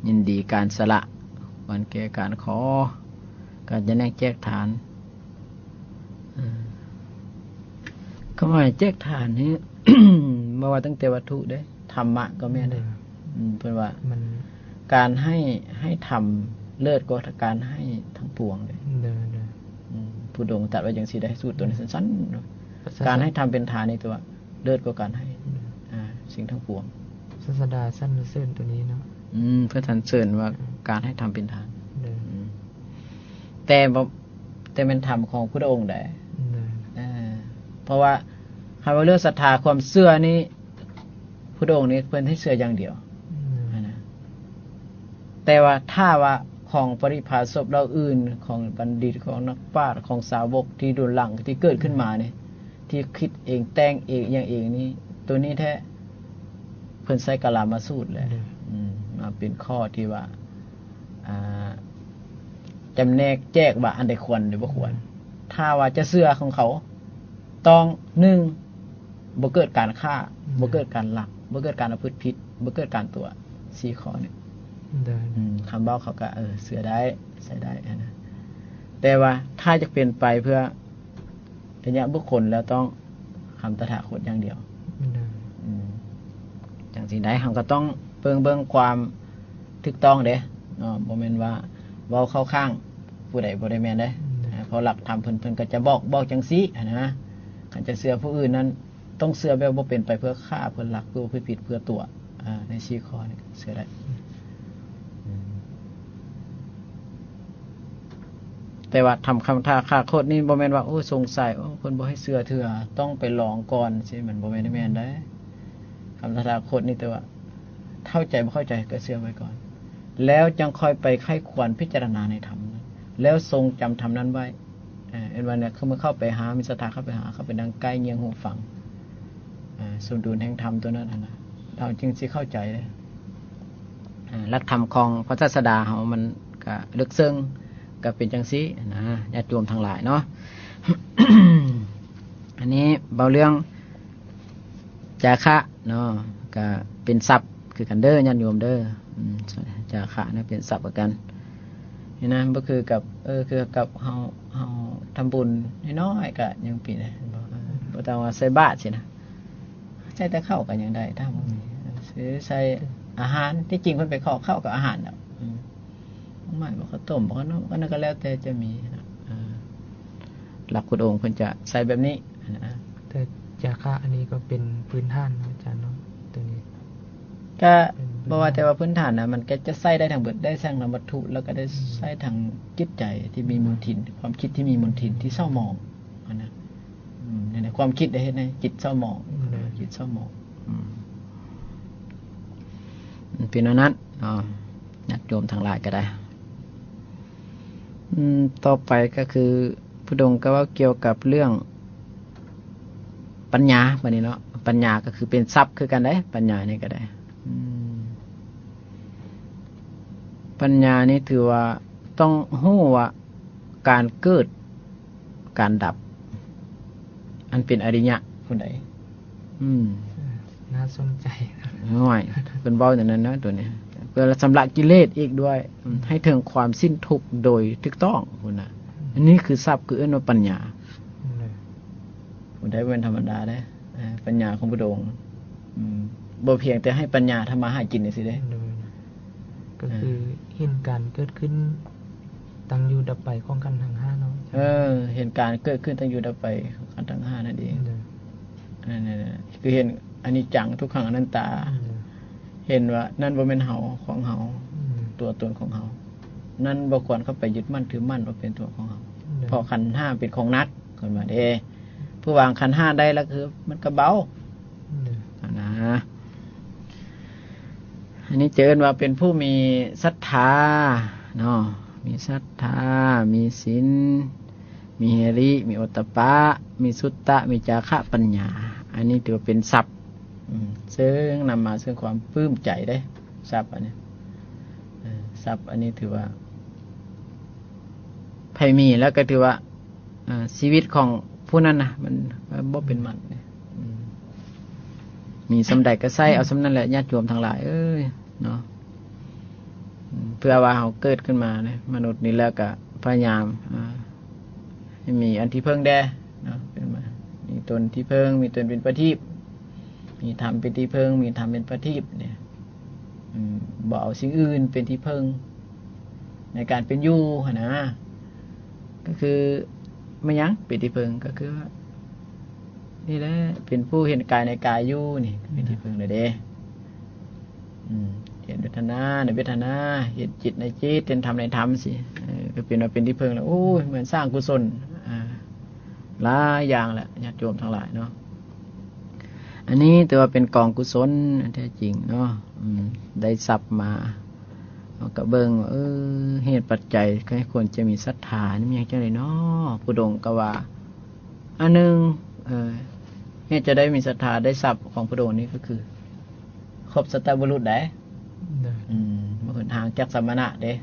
ยินดีการสละวันแก่การขอการจะแนกแจกฐานก็หมายแจกฐานนี้ เมื่อว่าตั้งแต่วัตถุเด้ธรรมะก็แม่นเด้เพิ่นว่า มัน การให้ทำเลิศกว่าการให้ทั้งปวงเลย โดย ผู้ดงตัดไว้อย่างสีได้สูตรตัวนี้สั้นๆการให้ทำเป็นฐานในตัวเลิศกว่าการให้สิ่งทั้งปวง ศาสดาสั้นเส้นตัวนี้เนาะ เพื่อทันเสริญว่าการให้ทำเป็นฐาน โดย แต่เป็นธรรมของพระองค์ได้ โดย เพราะว่าคำว่าเรื่องศรัทธาความเชื่อนี้พระองค์นี้เพิ่นให้เชื่ออย่างเดียวนะแต่ว่าถ้าว่าของปริภาสบเราอื่นของบัณฑิตของนักปราชญ์ของสาวกที่ดุลหลังที่เกิดขึ้นมาเนี่ยที่คิดเองแต่งเองอย่างเองนี้ตัวนี้แท้เพิ่นใช้กลามาสูตรเลยมาเป็นข้อที่ว่าจำแนกแจกว่าอันใดควรหรือบ่ควรถ้าว่าจะเชื่อของเขาต้อง1บ่เกิดการฆ่าบ่เกิดการลักบ่เกิดการประพฤติผิดบ่เกิดการตัว4ข้อเนี่ย โดย คำเบ้าเขาก็เสือได้ใส่ได้นะแต่ว่าถ้าจะเป็นไปเพื่อระยะบุคคลแล้วต้องคำตถาคตอย่างเดียว โดย อย่างสิ่งใดเขาก็ต้องเบิ่งความถูกต้องเด้บ่แม่นว่าเว้าเข้าข้างผู้ใดบ่ได้แม่นเด้เพราะหลักธรรมเพิ่นก็จะบอกจังซี่นะคันจะเชื่อผู้อื่นนั้นต้องเชื่อแบบบ่เป็นไปเพื่อฆ่าเพื่อลักเพื่อผิดเพื่อตัวใน4ข้อนี่เชื่อได้แต่ว่าทำคำท่าค่าโคตรนี่บ่แม่นว่าโอ้สงสัยเพิ่นบ่ให้เชื่อเถื่อต้องไปลองก่อนสิมันบ่แม่นแม่นได้คำท่าโคตรนี่แต่ว่าเข้าใจบ่เข้าใจก็เชื่อไว้ก่อนแล้วจังค่อยไปไข้ควรพิจารณาในธรรมแล้วทรงจำธรรมนั้นไว้เอ็นวันเนี่ยคือเมื่อเข้าไปหามีศรัทธาเข้าไปหาเข้าไปดังใกล้เงียงหูฟังสมดุลแห่งธรรมตัวนั้นนะเราจึงสิเข้าใจเลยหลักธรรมของพระศาสดาเฮามันก็ลึกซึ้งก็เป็นจังซี่นะญาติโยมทั้งหลายเนาะ อันนี้เบาเรื่องจาคะเนาะก็เป็นศัพท์คือกันเด้อญาติโยมเด้อจาคะนะเป็นศัพท์เหมือนกันนี่นะก็คือกับคือกับเฮาทำบุญน้อยๆก็ยังปีนะบ่ต้องว่าใส่บาตรสินะใส่แต่ข้าวก็ยังได้ถ้าบ่มีซื้อใส่อาหารที่จริงเพิ่นไปขอข้าวกับอาหารน่ะไม่บอกเขาต้มบอกเขาเนาะก็นั่นก็แล้วแต่จะมีนะหลักพุทธองค์เพิ่นจะใส่แบบนี้นะ แต่จาคะอันนี้ก็เป็นพื้นฐานเนาะอาจารย์เนาะตัวนี้ ก็บอกว่าแต่ว่าพื้นฐานนะมันก็จะใส่ได้ทางเบิดได้สร้างนามวัตถุแล้วก็ได้ใส่ทางจิตใจที่มีมลทินความคิดที่มีมลทินที่เศร้าหมองนะนี่นะความคิดได้เห็นไหมจิตเศร้าหมองจิตเศร้าหมองเป็นอันนั้นญาติโยมทั้งหลายก็ได้ต่อไปก็คือพระองค์ก็ว่าเกี่ยวกับเรื่องปัญญาวันนี้เนาะปัญญาก็คือเป็นทรัพย์คือกันได้ปัญญานี่ก็ได้ปัญญานี่ถือว่าต้องรู้ว่าการเกิดการดับอันเป็นอริยะผู้ใดน่าสนใจนะ ง่ายเป็นเบาอย่างนั้นนะตัวนี้เพื่อสำลักกิเลสอีกด้วยให้ถึงความสิ้นทุกข์โดยถูกต้องคุณนะอันนี้คือทรัพย์คือเอื้อนว่าปัญญาผู้ใดเป็นธรรมดาได้ปัญญาของพระองค์บ่เพียงแต่ให้ปัญญาทำมาหากินนี่สิได้ก็คือเห็นการเกิดขึ้นตั้งอยู่ดับไปของกันทั้ง5เนาะเห็นการเกิดขึ้นตั้งอยู่ดับไปของกันทั้ง5นั่นเองนั่นคือเห็นอนิจจังทุกขังอนัตตาเห็นว่านั่นบ่แม่นเฮาของเฮาตัวตนของเฮานั่นบ่ควรเข้าไปยึดมั่นถือมั่นว่าเป็นตัวของเฮาเพราะขันธ์5เป็นของนักคนว่าเด้ผู้วางขันธ์5ได้แล้วคือมันก็เบานะอันนี้เจอว่าเป็นผู้มีศรัทธาเนาะ มีศรัทธามีศีลมีเฮริมีโอตตัปปะมีสุตตะมีจาคะปัญญาอันนี้ถือว่าเป็นทรัพย์ซึ่งนำมาซึ่งความปลื้มใจได้ทรัพย์อันนี้ทรัพย์อันนี้ถือว่าไพ่มีแล้วก็ถือว่าชีวิตของผู้นั้นนะมันบ่เป็นมันมีสำใดก็ใส่เอาสำนั้นแหละญาติโยมทั้งหลายเอ้ยเนาะเพื่อว่าเขาเกิดขึ้นมาเนี่ยมนุษย์นี่แล้วก็พยายามให้มีอันที่เพิ่งแด่เนาะเป็นมามีตนที่เพิ่งมีตนเป็นประทีปมีธรรมเป็นที่เพิ่งมีธรรมเป็นประทีปเนี่ยบ่เอาสิ่งอื่นเป็นที่เพิ่งในการเป็นอยู่นะก็คือไม่ยั้งเป็นที่เพิ่งก็คือนี่แหละเป็นผู้เห็นกายในกายอยู่นี่เป็นที่พึ่งเลยเด้เห็นเวทนาในเวทนาเห็นจิตในจิตเห็นธรรมในธรรมสิก็เป็นว่าเป็นที่พึ่งแล้วโอ้ยเหมือนสร้างกุศลหลายอย่างแหละญาติโยมทั้งหลายเนาะอันนี้แต่ว่าเป็นกองกุศลแท้จริงเนาะได้ทรัพย์มาก็เบิ่งเหตุปัจจัยก็ให้ควรจะมีศรัทธานี่มีอย่างไรเนาะผู้ดงก็ว่าอันหนึ่งเนี่ยจะได้มีศรัทธาได้ทรัพย์ของพระโดนี้ก็คือครบสัตตบุรุษได้เมื่อคนทางจากสมณะเด้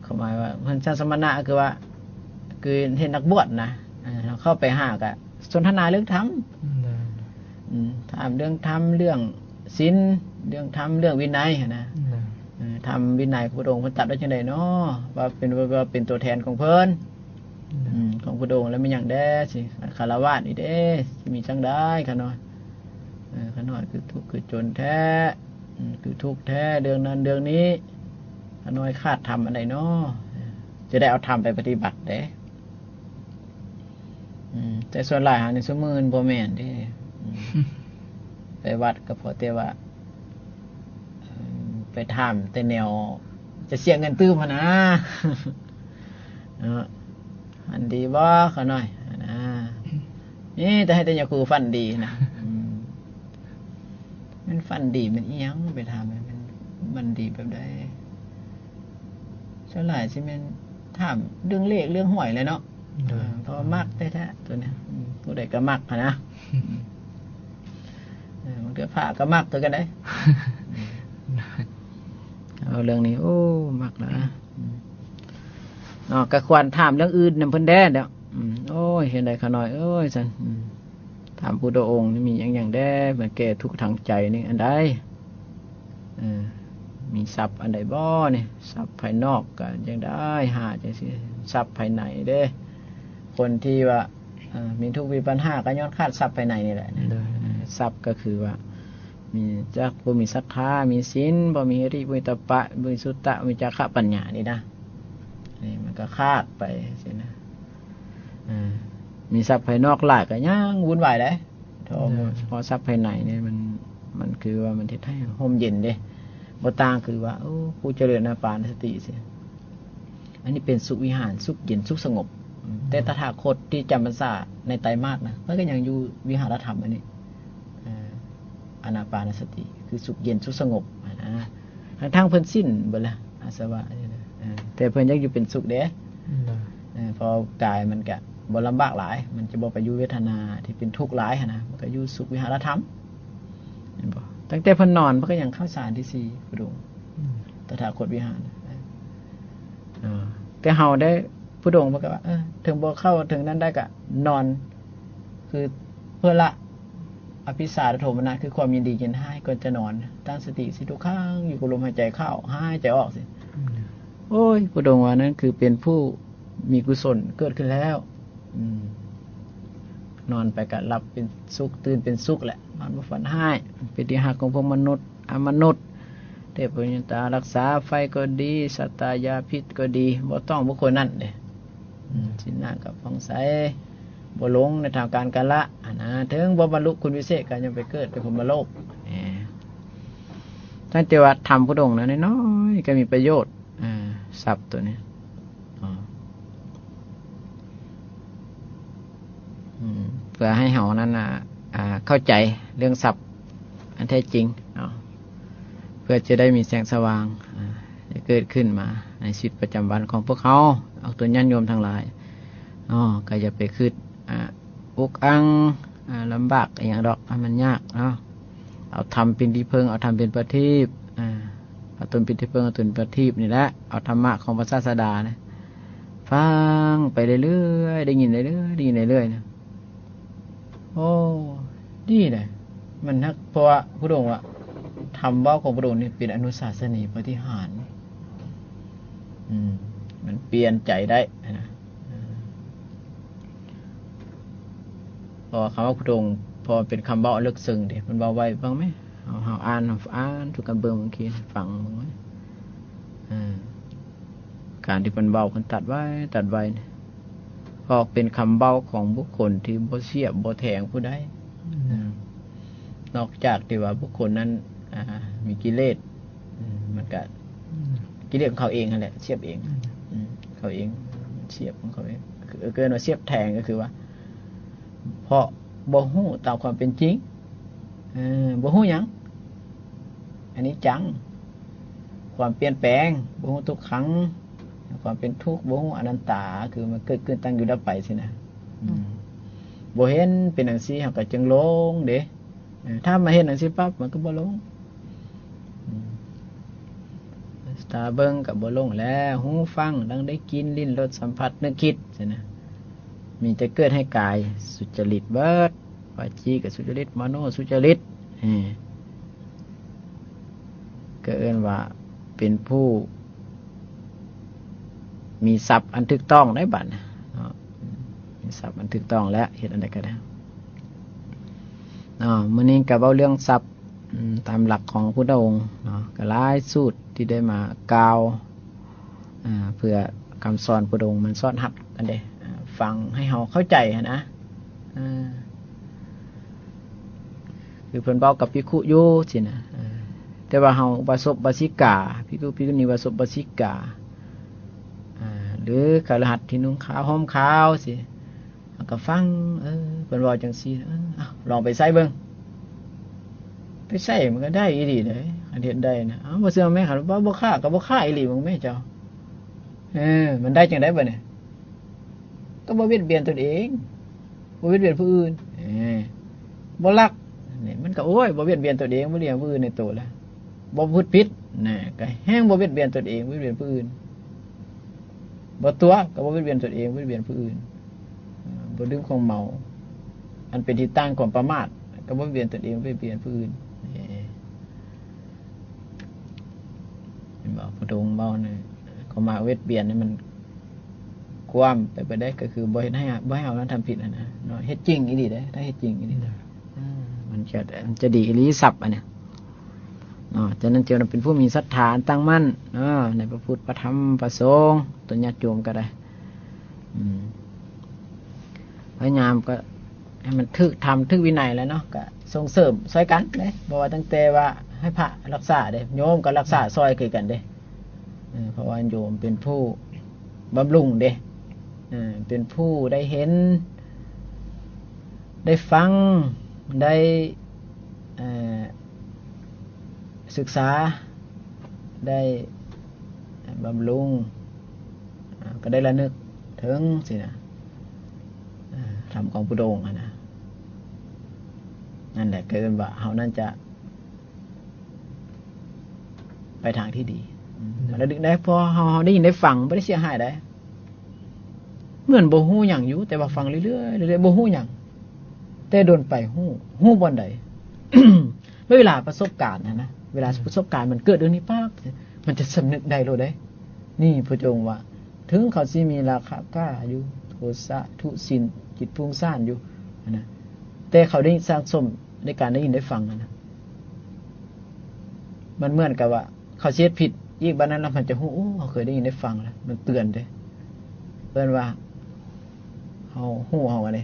เขาหมายว่าคนจากสมณะคือว่าคือเห็นนักบวชนะเข้าไปหากะสนทนาเรื่องธรรมถามเรื่องธรรมเรื่องศีลเรื่องธรรมเรื่องวินัยนะทำวินัยพระองค์พันตัดได้จังไดเนาะว่าเป็นตัวแทนของเพิ่นของพระองค์แล้วไม่อย่างแด้สิคารวะนี่เด้สิมีจังได้ขน้อยขน้อยคือทุกข์คือจนแท้คือทุกข์แท้เรื่องนั้นเรื่องนี้ขน้อยคาดทำอะไรเนาะจะได้เอาทำไปปฏิบัติเด้แต่ส่วนหลายหาในสมืนบ่แม่นเด้ไปวัดก็พอแต่ว่าไปทำแต่แนวจะเสียเงินตื้มนะอันดีบ่ขน้อยนะนี่แต่ให้แต่ยาคูฟันดีนะมันฟันดีมันเอียงไปทำมันดีแบบใดส่วนหลายสิมันถามเรื่องเลขเรื่องหวยเลยเนาะเพราะมักแท้ๆตัวเนี้ยผู้ใดก็มักนะบางทีพระก็มักตัวกันได้เอาเรื่องนี้โอ้มักนะก็ควรถามเรื่องอื่นนำเพิ่นแด้เดี๋ยวโอ้ยเห็นได้ขน้อยโอ้ยสันถามพุทธองค์นี่มีอย่างแด้เหมือนแก่ทุกข์ทางใจนี่อันใดมีทรัพย์อันใดบ่เนี่ยทรัพย์ภายนอกก็ยังได้หาจังซี่ทรัพย์ภายในเด้คนที่ว่ามีทุกข์มีปัญหาก็ย้อนขาดทรัพย์ภายในนี่แหละทรัพย์ก็คือว่ามีจักบ่มีศรัทธามีศีลบ่มีหิริบ่มีตปะบ่มีสุตตะบ่มีจาคะปัญญานี่นะนี่มันก็คาดไปสินะมีทรัพย์ภายนอกหลายก็ยังวุ่นวายได้พอทรัพย์ภายในนี่มันคือว่ามันเฮ็ดให้ห่มเย็นเด้บ่ต่างคือว่าผู้เจริญอาปานสติสิอันนี้เป็นสุขวิหารสุขเย็นสุขสงบแต่ตถาคตที่จำพรรษาในไตรมาสนะมันก็ยังอยู่วิหารธรรมอันนี้อานาปานสติคือสุขเย็นสุขสงบนะทั้งเพิ่นสิ้นเบิดละอาสวะแต่เพิ่นยังอยู่เป็นสุขเด้พอกายมันก็บ่ลำบากหลายมันจะบ่ไปอยู่เวทนาที่เป็นทุกข์หลายนะมันก็อยู่สุขวิหารธรรมเห็นบ่ตั้งแต่เพิ่นนอนมันก็ยังเข้าฌานที่4พระองค์ตถาคตวิหารแต่เฮาได้พระองค์มันก็ว่าถึงบ่เข้าถึงนั้นได้ก็นอนคือเพื่อละอภิสารโทมนัสคือความยินดียินให้ก่อนจะนอนตั้งสติสิทุกครั้งอยู่กับลมหายใจเข้าหายใจออกสิโอ้ยพระองค์ว่านั้นคือเป็นผู้มีกุศลเกิดขึ้นแล้วนอนไปก็หลับเป็นสุขตื่นเป็นสุขแหละนอนบ่ฝันหายเป็นที่หักของพวกมนุษย์อมนุษย์เทพปุญญาตารักษาไฟก็ดีสัตตายาพิษก็ดีบ่ต้องบุคคลนั้นเด้สินหน้ากับฟองใสบ่หลงในทางการกาละนะถึงบ่บรรลุคุณวิเศษก็ยังไปเกิดเป็นพรหมโลกท่านเจว่าทำพระองค์นะน้อยก็มีประโยชน์ทรัพย์ตัวนี้เพื่อให้เฮานั้นเข้าใจเรื่องทรัพย์อันแท้จริงเพื่อจะได้มีแสงสว่าง เกิดขึ้นมาในชีวิตประจำวันของพวกเขาเอาตัวญาติโยมทั้งหลายก็อย่าไปคิดอุกอังลำบากอย่างดอกมันยากเนาะเอาทำเป็นที่พึ่งเอาทำเป็นประทีปเอาตนเป็นที่พึ่งเอาตนประทีปนี่แหละเอาธรรมะของพระศาสดานะฟังไปเรื่อยๆได้ยินเรื่อยๆได้ยินเรื่อยๆนะโอ้ดีเลยมันนักเพราะว่าพระองค์ว่าทำเบ้าของพระองค์นี่เป็นอนุสาสนีปฏิหารมันเปลี่ยนใจได้นะพอคำว่าพระองค์พอเป็นคำเบ้าลึกซึ้งเดี๋ยวมันเบาไว้บ้างไหมเอาอ่านทุกการเบิ่งบางทีฟังบ้างไหมการที่มันเบาคนตัดไว้พอเป็นคำเบ้าของบุคคลที่บ่เสียบบ่แทงผู้ใดนอกจากที่ว่าบุคคลนั้นมีกิเลสมันก็กิเลสของเขาเองนั่นแหละเสียบเองเขาเองเสียบของเขาเองเกินว่าเสียบแทงก็คือว่าเพราะบ่ฮู้ตามความเป็นจริงบ่ฮู้หยังอันนี้จังความเปลี่ยนแปลงบ่ฮู้ทุกครั้งความเป็นทุกข์บ่ฮู้อนัตตาคือมันเกิดขึ้นตั้งอยู่ดับไปสินะบ่เห็นเป็นจังซี่เฮาก็จึงหลงเด้ถ้ามาเห็นจังซี่ปั๊บมันก็บ่หลงตาเบิ่งก็บ่หลงแล้วหูฟังดังได้กินลิ้นรสสัมผัสนึกคิดสินะมีจะเกิดให้กายสุจริตเบิดวาจีก็สุจริตมโนสุจริตก็เอิ้นว่าเป็นผู้มีทรัพย์อันถูกต้องได้บัดมีทรัพย์อันถูกต้องแล้วเฮ็ดอันใดก็ได้มื้อนี้ก็เว้าเรื่องทรัพย์ตามหลักของพุทธองค์ก็หลายสูตรที่ได้มากล่าวเพื่อคำสอนพุทธองค์มันสอนหับกันเด้ฟังให้เฮาเข้าใจนะคือเพิ่นเว้ากับภิกขุอยู่สินะแต่ว่าเฮาอุบาสกอุบาสิกาภิกษุณีอุบาสกอุบาสิกาหรือคฤหัสถ์ที่นุ่งขาวห่มขาวสิก็ฟังเพิ่นเว้าจังซี่ลองไปใส่เบิ่งไปใส่มันก็ได้อีหลีเลยอันเฮ็ดได้นะบ่เชื่อแม่คันบ่ค่าก็บ่ค่าอีหลีมึงแม่เจ้ามันได้จังได๋บัดนี้ก็บ่เบียดเบียนตนเองบ่เบียดเบียนผู้อื่นบ่ลักนี่มันก็โอ้ยบ่เบียดเบียนตนเองบ่เลี้ยงผู้อื่นในโตแล้วบ่พูดผิดน่ะก็แฮงบ่เบียดเบียนตนเองบ่เบียดเบียนผู้อื่นบ่ตัวก็บ่เบียดเบียนตนเองบ่เบียดเบียนผู้อื่นบ่ดื่มของเมาอันเป็นที่ตั้งของประมาทก็บ่เบียดเบียนตนเองบ่เบียดเบียนผู้อื่นเห็นบ่พระองค์เว้านี่เขามาเวทเบียนนี่มันความไปได้ก็คือบ่เฮ็ดให้เอานั้นทำผิดนะเนาะเฮ็ดจริงอีหลีเด้ถ้าเฮ็ดจริงอีหลีมันจะดีอีหลีศัพท์อันเนี้ยฉะนั้นเจ้าเป็นผู้มีศรัทธาตั้งมั่นในพระพุทธพระธรรมพระสงฆ์ตัวญาติโยมก็ได้พยายามก็ให้มันทึกธรรมทึกวินัยแล้วเนาะก็ส่งเสริมช่วยกันเด้บ่ว่าตั้งแต่ว่าให้พระรักษาเด้โยมก็รักษาซอยคือกันเด้เพราะว่าโยมเป็นผู้บำรุงเด้เป็นผู้ได้เห็นได้ฟังได้ศึกษาได้บำรุงก็ได้ระลึกถึงสินะธรรมของพุทธองค์นะนั่นแหละเกินว่าเฮานั้นจะไปทางที่ดีมันระลึกได้พอเฮาได้ยินได้ฟังไม่ได้เสียหายได้เหมือนบ่ฮู้หยังอยู่แต่ว่าฟังเรื่อยๆเรื่อยๆบ่ฮู้หยังแต่โดนไปฮู้บ่อนใด เวลาประสบการณ์นะเวลาประสบการณ์มันเกิดเรื่องนี้ปั๊บมันจะสำนึกได้โลดได้นี่พระองค์ว่าถึงเขาสิมีราคะกล้าอยู่โทสะทุสินจิตฟุ้งซ่านอยู่นะแต่เขาได้สร้างสมในการได้ยินได้ฟังนะมันเหมือนกับว่าเขาเช็ดผิดอีกบัดนั้นแล้วมันจะฮู้เขาเคยได้ยินได้ฟังแล้วมันเตือนเด้เตือนว่าเฮาฮู้เฮาอะไร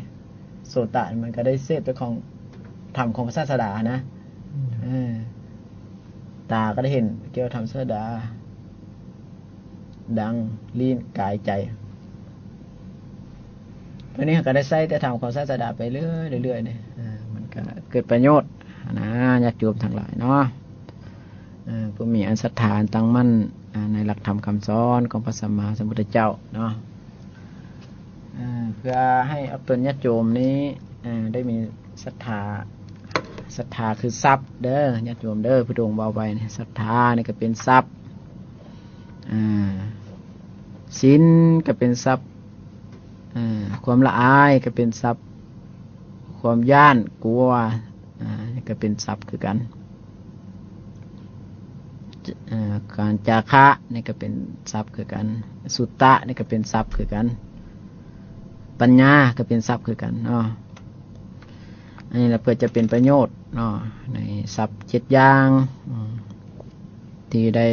โสตะมันก็ได้เสพไปของธรรมของพระศาสดานะตาก็ได้เห็นเกี่ยวธรรมศาสดาดังลิ้นกายใจตอนนี้ก็ได้ใส่แต่ธรรมของศาสดาไปเรื่อยๆเนี่ยมันก็เกิดประโยชน์นะญาติโยมทั้งหลายเนาะผู้มีอันศรัทธาตั้งมั่น ในหลักธรรมคำสอนของพระสัมมาสัมพุทธเจ้าเนาะเพื่อให้อัปตนญาติโยมนี้ได้มีศรัทธาคือทรัพย์เด้อญาติโยมเด้อพระองค์เบาไปศรัทธานี่ก็เป็นทรัพย์ศีลก็เป็นทรัพย์ความละอายก็เป็นทรัพย์ความย่านกลัวก็เป็นทรัพย์คือกันการจาคะนี่ก็เป็นทรัพย์คือกันสุตตะนี่ก็เป็นทรัพย์คือกันปัญญาก็เป็นทรัพย์คือกันเนาะอันนี้เราเพื่อจะเป็นประโยชน์เนาะในทรัพย์7อย่างที่ได้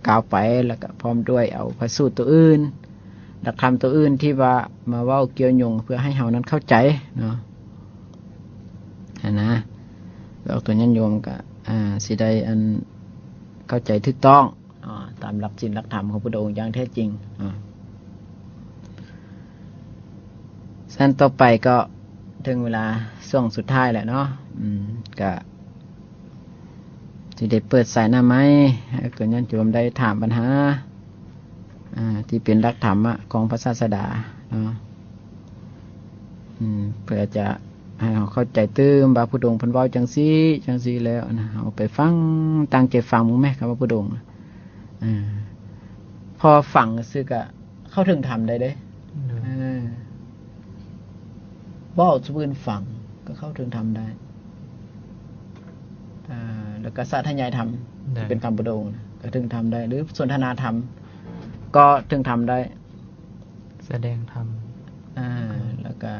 กล่าวไปแล้วก็พร้อมด้วยเอาพระสูตรตัวอื่นหลักธรรมตัวอื่นที่ว่ามาเว้าเกี่ยวโยงเพื่อให้เฮานั้นเข้าใจเนาะนะเอาตัวยันโยมก็สิได้อันเข้าใจถูกต้องตามหลักศีลหลักธรรมของพระองค์อย่างแท้จริงสั้นต่อไปก็ถึงเวลาช่วงสุดท้ายแหละเนาะก็ที่ได้เปิดสายหน้าไม้ให้ตัวยันโยมได้ถามปัญหาที่เป็นหลักธรรมของพระศาสดาเนาะเพื่อจะให้เขาเข้าใจตื้มบาพุทธองค์เพันเว้าจังซี่แล้วนะเอาไปฟังตั้งใจฟังมั้งไหมครับพระพุทธองค์พอฟังซึ่งก็เข้าถึงธรรมได้เด้เว้าสุพื้นฟังก็เข้าถึงธรรมได้แล้วก็สาธยายธรรมเป็นคำพุทธองค์ก็ถึงธรรมได้หรือสนทนาธรรมก็ถึงธรรมได้แสดงธรรมแล้วก็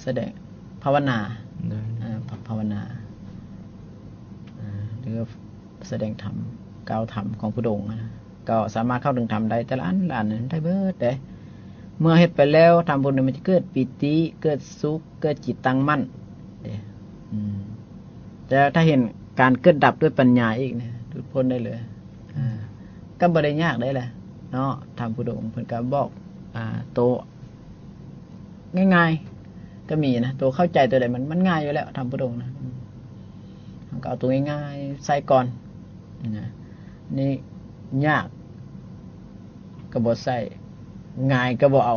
แสดงภาวนาภาวนาหรือแสดงธรรมกล่าวธรรมของพระองค์นะก็สามารถเข้าถึงธรรมได้แต่ละอันได้เบิดได้เมื่อเฮ็ดไปแล้วทำบุญมันจะเกิดปิติเกิดสุขเกิดจิตตั้งมั่นแต่ถ้าเห็นการเกิดดับด้วยปัญญาอีกเนี่ยทุกพ้นได้เลยก็บ่ได้ยากได้แหละเนาะทำพระองค์เพิ่นก็บอกโตง่ายๆก็มีนะตัวเข้าใจตัวใดมันง่ายอยู่แล้วทำพระองค์นะก็เอาตัวง่ายๆใส่ก่อนนี่ยากก็บ่ใส่ง่ายก็บ่เอา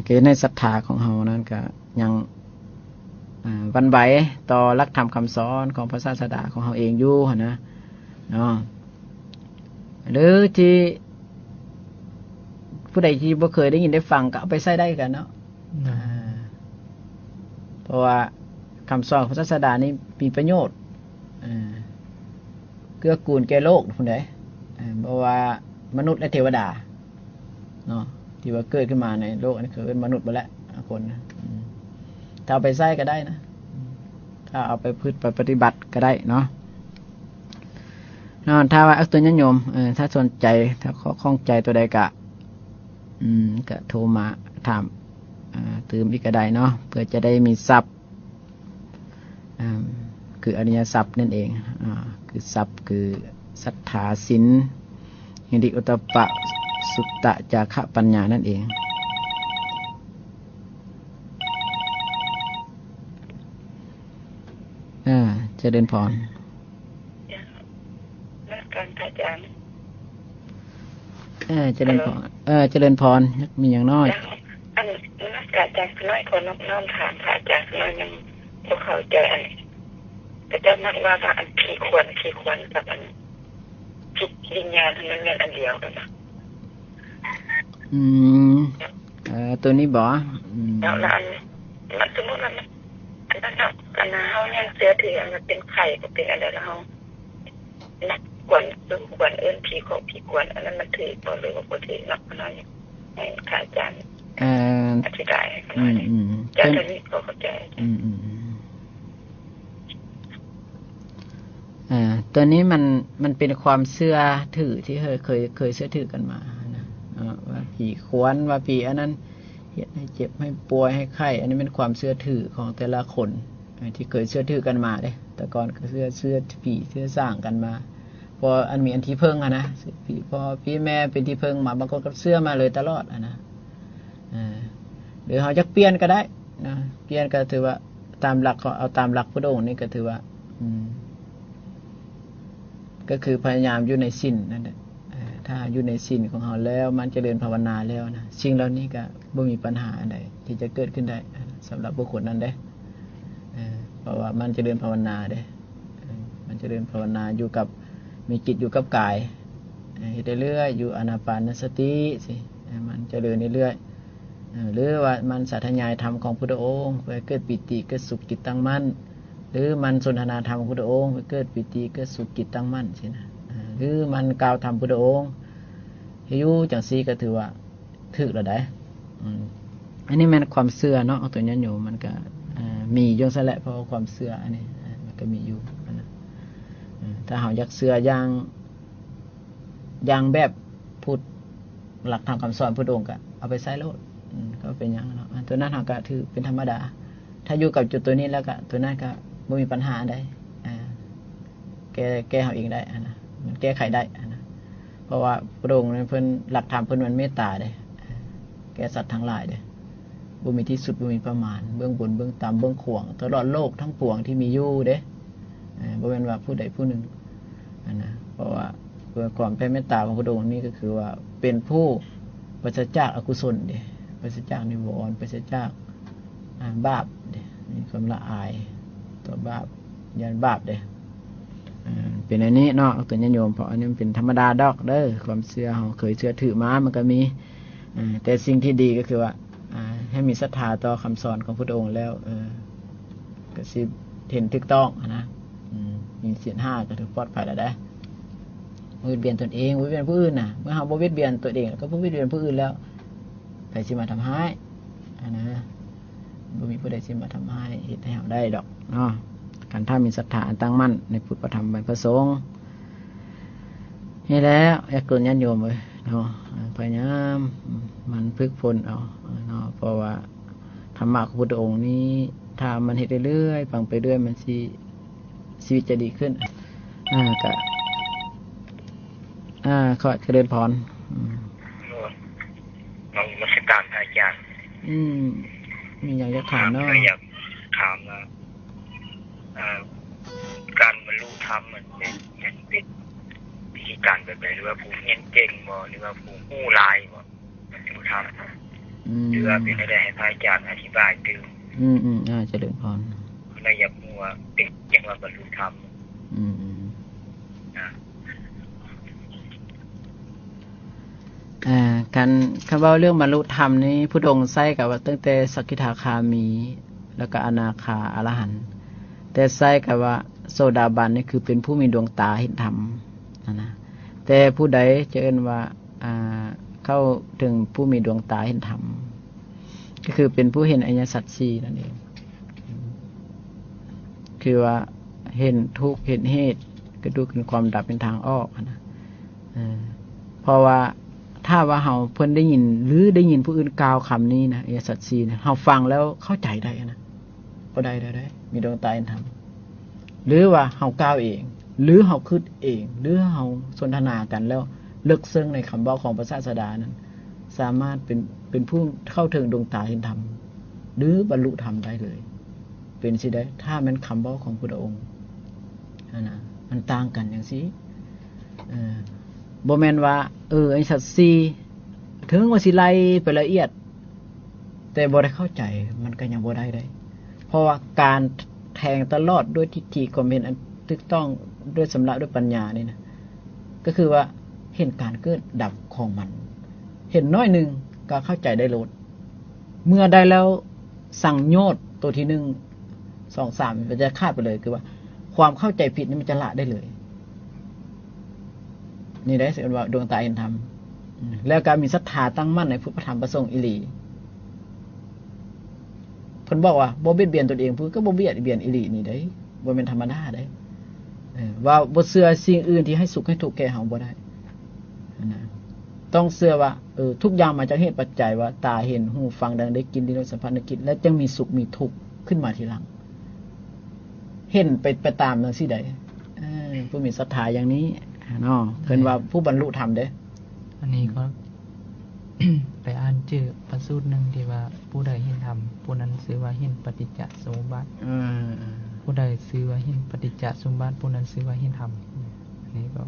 คือในศรัทธาของเฮานั้นก็ยังวันไหวต่อหลักธรรมคำสอนของพระศาสดาของเฮาเองอยู่นะเนาะหรือที่ผู้ใดที่บ่เคยได้ยินได้ฟังก็เอาไปใช้ได้กันเนาะเพราะว่าคำสอนของพระศาสดานี่มีประโยชน์เกื้อกูลแก่โลกผู้ใดเพราะว่ามนุษย์และเทวดาเนาะที่ว่าเกิดขึ้นมาในโลกอันนี้คือเป็นมนุษย์ไปแล้วคนถ้าเอาไปใช้ก็ได้นะถ้าเอาไปปฏิบัติก็ได้เนาะถ้าว่าอักตัวญาติโยมถ้าสนใจถ้าข้องใจตัวใดก็โทรมาถามตืมอีกก็ได้เนาะเพื่อจะได้มีทรัพย์คืออริยทรัพย์นั่นเองคือทรัพย์คือศรัทธาศีลหิริโอตตัปปะสุตตะจาคะปัญญานั่นเองเจริญพรการอาจารย์เจริญพรเจริญพรมีอย่างน้อยอันนักการอาจารย์น้อยคนน้อมถามพระอาจารย์น้อยยังพวกเขาใจอันก็จะนักว่าอันผีควรกับอันจิตวิญญาณทั้งนั้นอันเดียวกันนะตัวนี้บ่แล้วอันมันสมมติว่าอันนั้นอันนั้นเขายังเสือถืออันนั้นเป็นไข่ก็เป็นอะไรแล้วเขานักกวนผีของผีกวนอันนั้นมันถือบ่หรือว่าบ่ถือนักน้อยให้อาจารย์อธิบายให้หน่อยอาจารย์ตัวนี้ก็เข้าใจตัวนี้มันเป็นความเชื่อถือที่เคยเชื่อถือกันมานะว่าผีขวนว่าผีอันนั้นเฮ็ดให้เจ็บให้ป่วยให้ไข้อันนี้เป็นความเชื่อถือของแต่ละคนที่เคยเชื่อถือกันมาเด้แต่ก่อนก็เชื่อผีเชื่อสร้างกันมาพออันมีอันที่เพิ่งนะผีพ่อพี่แม่เป็นที่เพิ่งมาบางคนก็เชื่อมาเลยตลอดนะหรือเขาจะเปลี่ยนก็ได้นะเปลี่ยนก็ถือว่าตามหลักเอาตามหลักพระองค์นี่ก็ถือว่า ก็คือพยายามอยู่ในศีลนั่นแหละถ้าอยู่ในศีลของเราแล้วมันเจริญภาวนาแล้วนะสิ่งเหล่านี้ก็บ่มีปัญหาใดที่จะเกิดขึ้นได้สำหรับบุคคลนั้นเด้เพราะว่ามันเจริญภาวนาเด้มันเจริญภาวนาอยู่กับมีจิตอยู่กับกายเฮ็ดเรื่อยๆอยู่อานาปานสติสิมันเจริญเรื่อยๆหรือว่ามันสาธยายธรรมของพุทธองค์เพื่อเกิดปิติเกิดสุขจิตตั้งมั่นหรือมันสนทนาธรรมของพุทธองค์เพื่อเกิดปิติเกิดสุขจิตตั้งมั่นสินะหรือมันกล่าวธรรมพุทธองค์ให้อยู่จังซี่ก็ถือว่าถูกแล้วได้อันนี้มันความเชื่อเนาะเอาตัวนี้อยู่มันก็มีอยู่ซะแหละเพราะความเชื่ออันนี้มันก็มีอยู่นะถ้าเฮาอยากเชื่ออย่างแบบพุทธหลักธรรมคำสอนพุทธองค์ก็เอาไปใช้โลดก็เป็นอย่างเนาะตัวนั้นเฮาก็ถือเป็นธรรมดาถ้าอยู่กับจุดตัวนี้แล้วก็ตัวนั้นก็บ่มีปัญหาใดแก้เฮาเองได้นะมันแก้ไขได้นะเพราะว่าพระองค์นั้นเพิ่นหลักธรรมเพิ่นมันเมตตาเด้แก่สัตว์ทั้งหลายเด้บ่มีที่สุดบ่มีประมาณเบื้องบนเบื้องต่ำเบื้องขวางตลอดโลกทั้งปวงที่มีอยู่เด้บ่แม่นว่าผู้ใดผู้หนึ่งนะเพราะว่าเพื่อความแผ่เมตตาของพระองค์นี่ก็คือว่าเป็นผู้ปราศจากอกุศลเด้ปราศจากนิวรณ์ปราศจากบาปเด้มีความละอายต่อบาปยันบาปเด้เป็นอันนี้เนาะตัวญาติโยมเพราะอันนี้มันเป็นธรรมดาดอกเด้อความเชื่อเฮาเคยเชื่อถือมามันก็มีแต่สิ่งที่ดีก็คือว่าให้มีศรัทธาต่อคำสอนของพระองค์แล้วก็สิเห็นถูกต้องนะมีศีล5ก็ถือปลอดภัยแล้วได้บ่เบียดเบียนตนเองบ่เบียดเบียนผู้อื่นน่ะเมื่อเฮาบ่เบียดเบียนตัวเองแล้วก็บ่เบียดเบียนผู้อื่นแล้วไผสิมาทำร้ายนะบ่มีผู้ใดสิมาทำร้ายเฮ็ดให้เฮาได้ดอกเนาะการถ้ามีศรัทธาตั้งมั่นในพุทธธรรมพระสงฆ์นี่แล้วอยากเกินญาติโยมเว้ยเนาะพยายามมันฝึกฝนเอาเนาะเพราะว่าธรรมะของพุทธองค์นี้ถ้ามันเฮ็ดเรื่อยๆฟังไปเรื่อยมันสิชีวิตจะดีขึ้นก็ขอเจริญพรน้องมาสการพระอาจารย์มีอยากจะถามเนาะอยากถามว่าการบรรลุธรรมมันเป็นวิธีการแบบไหนหรือว่าผู้เรียนเก่งบ่หรือว่าผู้รู้หลายบ่บรรลุธรรมหรือว่าเป็นได้ให้พระอาจารย์อธิบายตื่นเจริญพรเราอยากรู้ว่าเป็นจังว่าบรรลุธรรมการคำว่าเรื่องบรรลุธรรมนี้พุทธองค์ใช้กับว่าตั้งแต่สกิทาคามีแล้วก็อนาคาอรหันต์แต่ใช้กับว่าโสดาบันนี่คือเป็นผู้มีดวงตาเห็นธรรมนะแต่ผู้ใดจะเอิ้นว่าเข้าถึงผู้มีดวงตาเห็นธรรมก็คือเป็นผู้เห็นอริยสัจสี่นั่นเองคือว่าเห็นทุกข์เห็นเหตุก็ดูเป็นความดับเป็นทางออกนะเพราะว่าถ้าว่าเฮาเพิ่นได้ยินหรือได้ยินผู้อื่นกล่าวคำนี้นะอริยสัจสี่นะเฮาฟังแล้วเข้าใจได้นะก็ได้มีดวงตาเห็นธรรมหรือว่าเฮากล่าวเองหรือเฮาคิดเองหรือเฮาสนทนากันแล้วลึกซึ้งในคำเว้าของพระศาสดานั้นสามารถเป็นผู้เข้าถึงดวงตาเห็นธรรมหรือบรรลุธรรมได้เลยเป็นสิได้ถ้ามันคำเว้าของพุทธองค์นะมันต่างกันอย่างซี่บ่แม่นว่าไอ้สัตว์สี่ถึงว่าสิไล่ไปละเอียดแต่บ่ได้เข้าใจมันก็ยังบ่ได้เพราะว่าการแทงตลอดด้วยทิฏฐิความเห็นอันถูกต้องด้วยสำลักด้วยปัญญานี่นะก็คือว่าเห็นการเกิดดับของมันเห็นน้อยนึงก็เข้าใจได้โลดเมื่อได้แล้วสั่งโยชน์ตัวที่1 2 3มันจะขาดไปเลยคือว่าความเข้าใจผิดนี่มันจะละได้เลยนี่ได้สิว่าดวงตาเห็นธรรมแล้วการมีศรัทธาตั้งมั่นในพุทธธรรมประสงค์อีหลีเพิ่นบอกว่าบ่เบียดเบียนตนเองผู้ก็บ่เบียดเบียนอีหลีนี่ได้บ่แม่นธรรมดาได้ว่าบ่เชื่อสิ่งอื่นที่ให้สุขให้ทุกข์แก่เฮาบ่ได้นะต้องเชื่อว่าทุกอย่างมาจากเหตุปัจจัยว่าตาเห็นหูฟังดังได้กินลิ้มรสสัมผัสนึกคิดแล้วจึงมีสุขมีทุกข์ขึ้นมาทีหลังเห็นไปตามจังซี่ได้ผู้มีศรัทธาอย่างนี้เนาะเพิ่นว่าผู้บรรลุธรรมเด้อันนี้ก็ ไปอ่านชื่อพระสูตรนึงที่ว่าผู้ใดเห็นธรรมผู้นั้นชื่อว่าเห็นปฏิจจสมุปบาทผู้ใดชื่อว่าเห็นปฏิจจสมุปบาทผู้นั้นชื่อว่าเห็นธรรม นี่ก็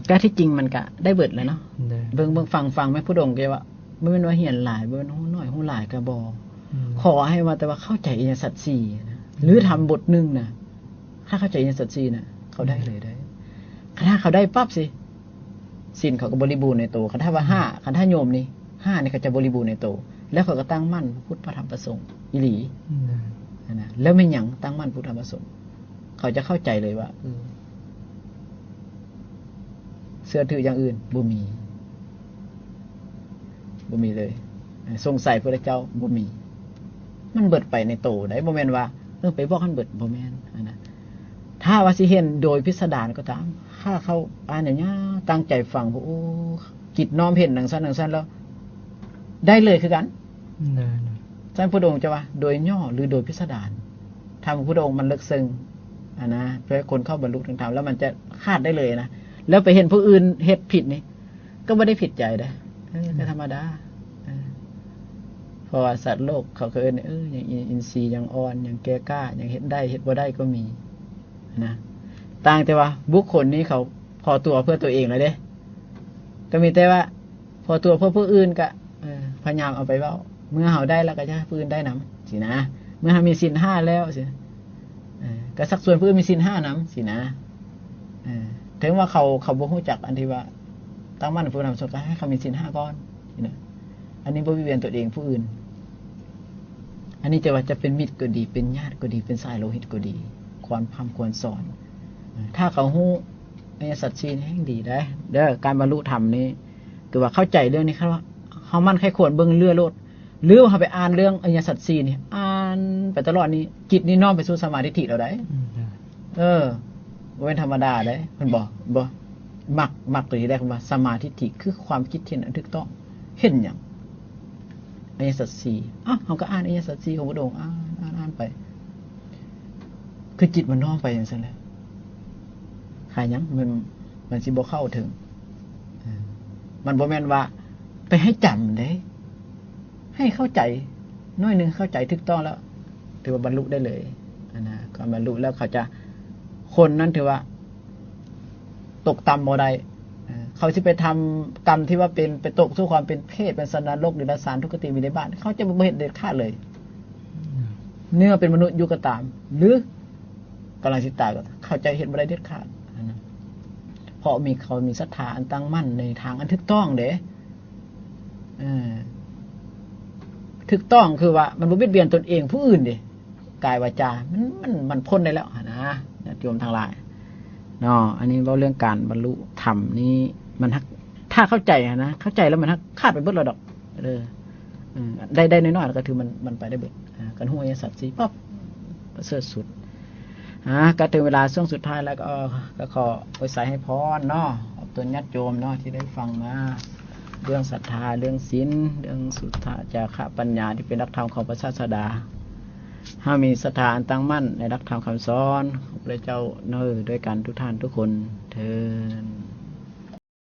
ก็ที่จริงมันก็ได้เบิดแล้วเนาะ เด้อ เบิ่งฟังแม่ผู้ดงแกว่าบ่แม่นว่าเหียนหลายบ่แม่นฮู้น้อยฮู้หลายก็บ่ ขอให้ว่าแต่ว่าเข้าใจอริยสัจสี่นะหรือทำบทหนึงน่ะถ้าเข้าใจอริยสัจสี่น่ะเขาได้เลยได้ถ้าเขาได้ปั๊บสิศีลเขาก็บริบูรณ์ในตัวคันถ้าว่า5คันถ้าโยมนี่5นี่เขาจะบริบูรณ์ในตัวแล้วเขาก็ตั้งมั่นพระพุทธพระธรรมพระสงฆ์อีหลีนะแล้วไม่หยังตั้งมั่นพุทธธรรมพระสงฆ์เขาจะเข้าใจเลยว่าเสื้อถืออย่างอื่นบ่มีเลยสงสัยพระเจ้าบ่มีมันเบิดไปในโตได้บ่แม่นว่าไปบอกให้เบิดบ่แม่นนะถ้าว่าสิเห็นโดยพิสดารก็ตามถ้าเขาอ่านอย่างนี้ตั้งใจฟังโอ้จิตน้อมเห็นดังซั่นแล้วได้เลยคือกันท่านพุทธองค์จะว่าโดยย่อหรือโดยพิสดารทำพุทธองค์มันลึกซึ้งนะเพื่อคนเข้าบรรลุถึงธรรมแล้วมันจะคาดได้เลยนะแล้วไปเห็นผู้อื่นเฮ็ดผิดนี่ก็ไม่ได้ผิดใจได้ก็ธรรมดาเพราะว่าสัตว์โลกเขาเคยอย่างอินทรีย์อย่างอ่อนอย่างแก่กล้าอย่างเฮ็ดได้เฮ็ดบ่ได้ก็มีนะต่างแต่ว่าบุคคลนี้เขาพอตัวเพื่อตัวเองเลยเด้ก็มีแต่ว่าพอตัวเพื่อผู้อื่นก็พยายามเอาไปเว้าเมื่อเฮาได้แล้วก็จะให้ผู้อื่นได้นำสินะเมื่อเฮามีศีล5แล้วสิก็สักส่วนผู้อื่นมีศีล5นำสินะถึงว่าเขาบ่ฮู้จักอันที่ว่าตั้งมั่นผู้นำสก็ให้เขามีศีล5ก่อนสินะอันนี้บ่วิเวียนตัวเองผู้อื่นอันนี้จะว่าจะเป็นมิตรก็ดีเป็นญาติก็ดีเป็นสายโลหิตก็ดีควรพร่ำควรสอนถ้าเขาฮู้อริยสัจ4นี่แห่งดีได้เด้อการบรรลุธรรมนี้คือว่าเข้าใจเรื่องนี้ครับว่าเฮามันใครควรเบิ่งเรือโลดหรือว่าเฮาไปอ่านเรื่องอริยสัจ4นี่อ่านไปตลอดนี้จิตนี่น้อมไปสู่สมาธิทิแล้วได้บ่เป็นธรรมดาได้เพิ่นบ่มักตัวนี้ได้คำว่าสมาธิทิคือความคิดที่ถูกต้องเห็นหยังอริยสัจ4เขาก็อ่านอริยสัจ4ของพระองค์อ่านไปคือจิตมันน้อมไปอย่างนั้นแหละขายยังมันสิบ่เข้าถึงมันบ่แม่นว่าไปให้จำเด้ให้เข้าใจน้อยนึงเข้าใจถูกต้องแล้วถือว่าบรรลุได้เลยนะก็บรรลุแล้วเขาจะคนนั้นถือว่าตกต่ำบ่ได้เขาสิไปทำกรรมที่ว่าเป็นไปตกสู่ความเป็นเพศเป็นสันดานโลกหรือดาสารทุกขติมีในบ้านเขาจะบ่เห็นเด็ดขาดเลยเนื้อเป็นมนุษย์อยู่ก็ตามหรือกำลังสิตายก็เข้าใจเห็นบ่ได้เด็ดขาดนะเพราะเขามีศรัทธาอันตั้งมั่นในทางอันถูกต้องเด้ถูกต้องคือว่ามันบ่เบียดเบียนตนเองผู้อื่นเด้กายวาจามันพ้นได้แล้วนะโยมทั้งหลายเนาะอันนี้เว้าเรื่องการบรรลุธรรมนี่มันถ้าเข้าใจนะเข้าใจแล้วมันคาดไปเบิดแล้วดอกได้น้อยๆแล้วก็ถือมันไปได้เบิดกันฮู้อริยสัจ4ปั๊บประเสริฐสุดก็ถึงเวลาช่วงสุดท้ายแล้วก็ขออวยใส่ให้พรเนาะตัวญาติโยมเนาะที่ได้ฟังมาเรื่องศรัทธาเรื่องศีลเรื่องสุทธาจาระปัญญาที่เป็นหลักธรรมของพระศาสดาถ้ามีศรัทธาอันตั้งมั่นในหลักธรรมคำสอนของพระเจ้าด้วยกันทุกท่านทุกคนเทอญ